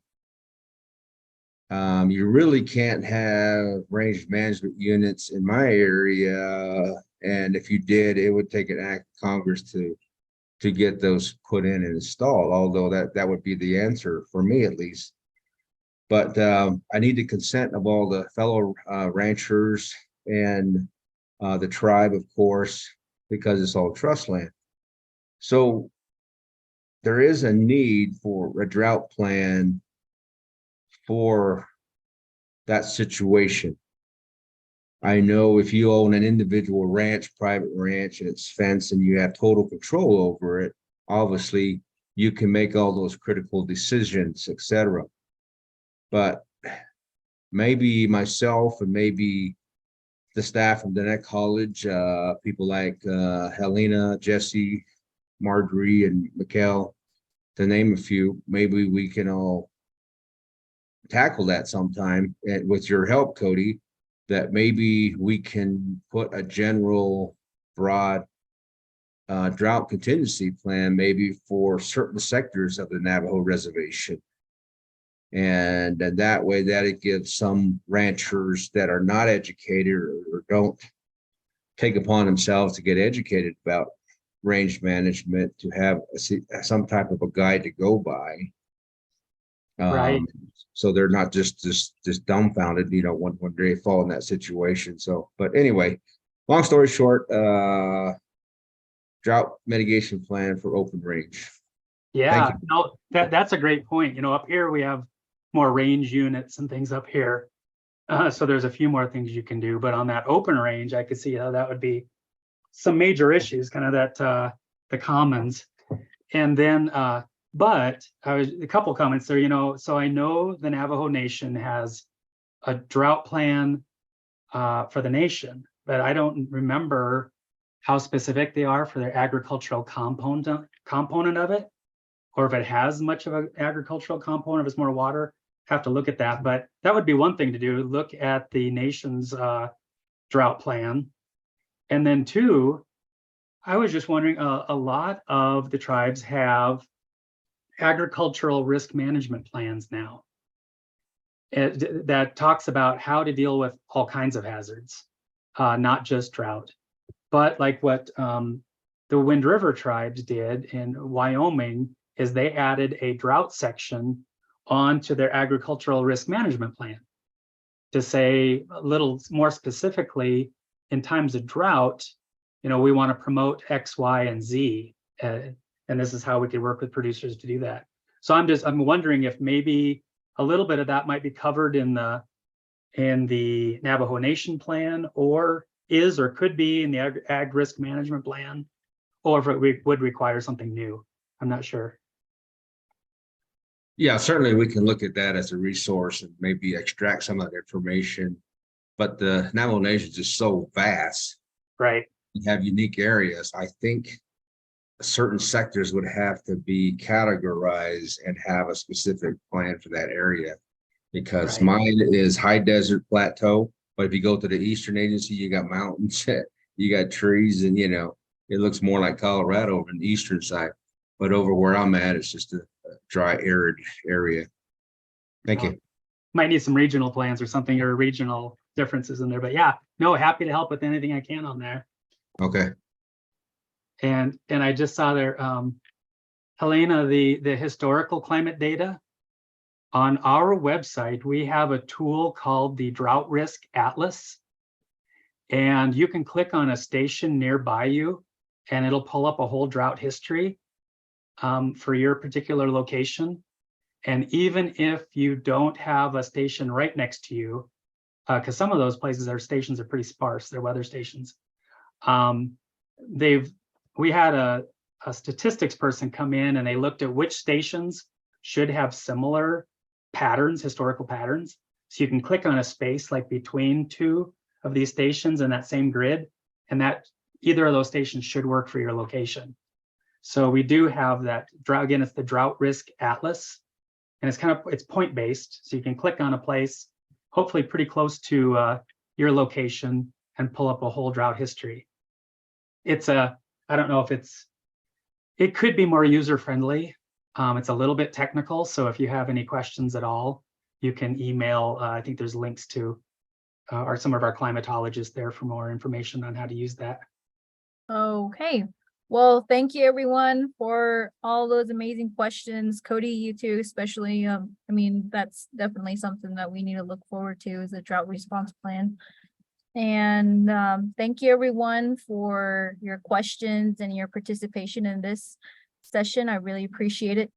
You really can't have range management units in my area. And if you did, it would take an act of Congress to get those put in and installed, although that would be the answer for me at least. But I need the consent of all the fellow ranchers and the tribe, of course, because it's all trust land. So there is a need for a drought plan for that situation. I know if you own an individual ranch, private ranch, and it's fenced and you have total control over it, obviously you can make all those critical decisions, etc. But maybe myself and maybe the staff from Dennett College, people like Helena, Jesse, Marjorie, and Mikkel, to name a few, maybe we can all tackle that sometime. And with your help, Cody, that maybe we can put a general broad drought contingency plan, maybe for certain sectors of the Navajo reservation. And that way that it gives some ranchers that are not educated or don't take upon themselves to get educated about range management to have some type of a guide to go by. Right. So they're not just dumbfounded, when they fall in that situation. So, but anyway, long story short, drought mitigation plan for open range. Yeah, Thank you. no, that's a great point. Up here we have more range units and things up here. So there's a few more things you can do, but on that open range, I could see how that would be some major issues, kind of that the commons. And then but I was a couple comments there, so I know the Navajo Nation has a drought plan for the nation, but I don't remember how specific they are for their agricultural component of it, or if it has much of an agricultural component, if it's more water. Have to look at that, but that would be one thing to do, look at the nation's drought plan. And then two, I was just wondering, a lot of the tribes have agricultural risk management plans now that talks about how to deal with all kinds of hazards, not just drought. But like what the Wind River tribes did in Wyoming is they added a drought section onto their agricultural risk management plan to say a little more specifically, in times of drought, we want to promote X, Y, and Z. And this is how we could work with producers to do that. So I'm wondering if maybe a little bit of that might be covered in the Navajo Nation plan, or could be in the ag risk management plan, or if it would require something new. I'm not sure. Yeah, certainly we can look at that as a resource and maybe extract some of that information. But the Navajo Nation is just so vast. Right. You have unique areas. I think certain sectors would have to be categorized and have a specific plan for that area, because mine is high desert plateau. But if you go to the Eastern Agency, you got mountains, you got trees, and it looks more like Colorado over on the eastern side. But over where I'm at, it's just a dry, arid area. Thank you. Might need some regional plans or something, or regional differences in there. But yeah, no, happy to help with anything I can on there. Okay. And I just saw there, Helena, the historical climate data. On our website, we have a tool called the Drought Risk Atlas. And you can click on a station nearby you and it'll pull up a whole drought history for your particular location. And even if you don't have a station right next to you, because some of those places, our stations are pretty sparse, they're weather stations. We had a statistics person come in and they looked at which stations should have similar patterns, historical patterns. So you can click on a space like between two of these stations in that same grid, and that either of those stations should work for your location. So we do have that drought. Again, it's the Drought Risk Atlas, and it's point-based. So you can click on a place, hopefully pretty close to your location, and pull up a whole drought history. I don't know if it could be more user-friendly. It's a little bit technical. So if you have any questions at all, you can email, I think there's links to some of our climatologists there for more information on how to use that. Okay, well, thank you everyone for all those amazing questions. Cody, you too, especially, I mean, that's definitely something that we need to look forward to is a drought response plan. And thank you everyone for your questions and your participation in this session. I really appreciate it.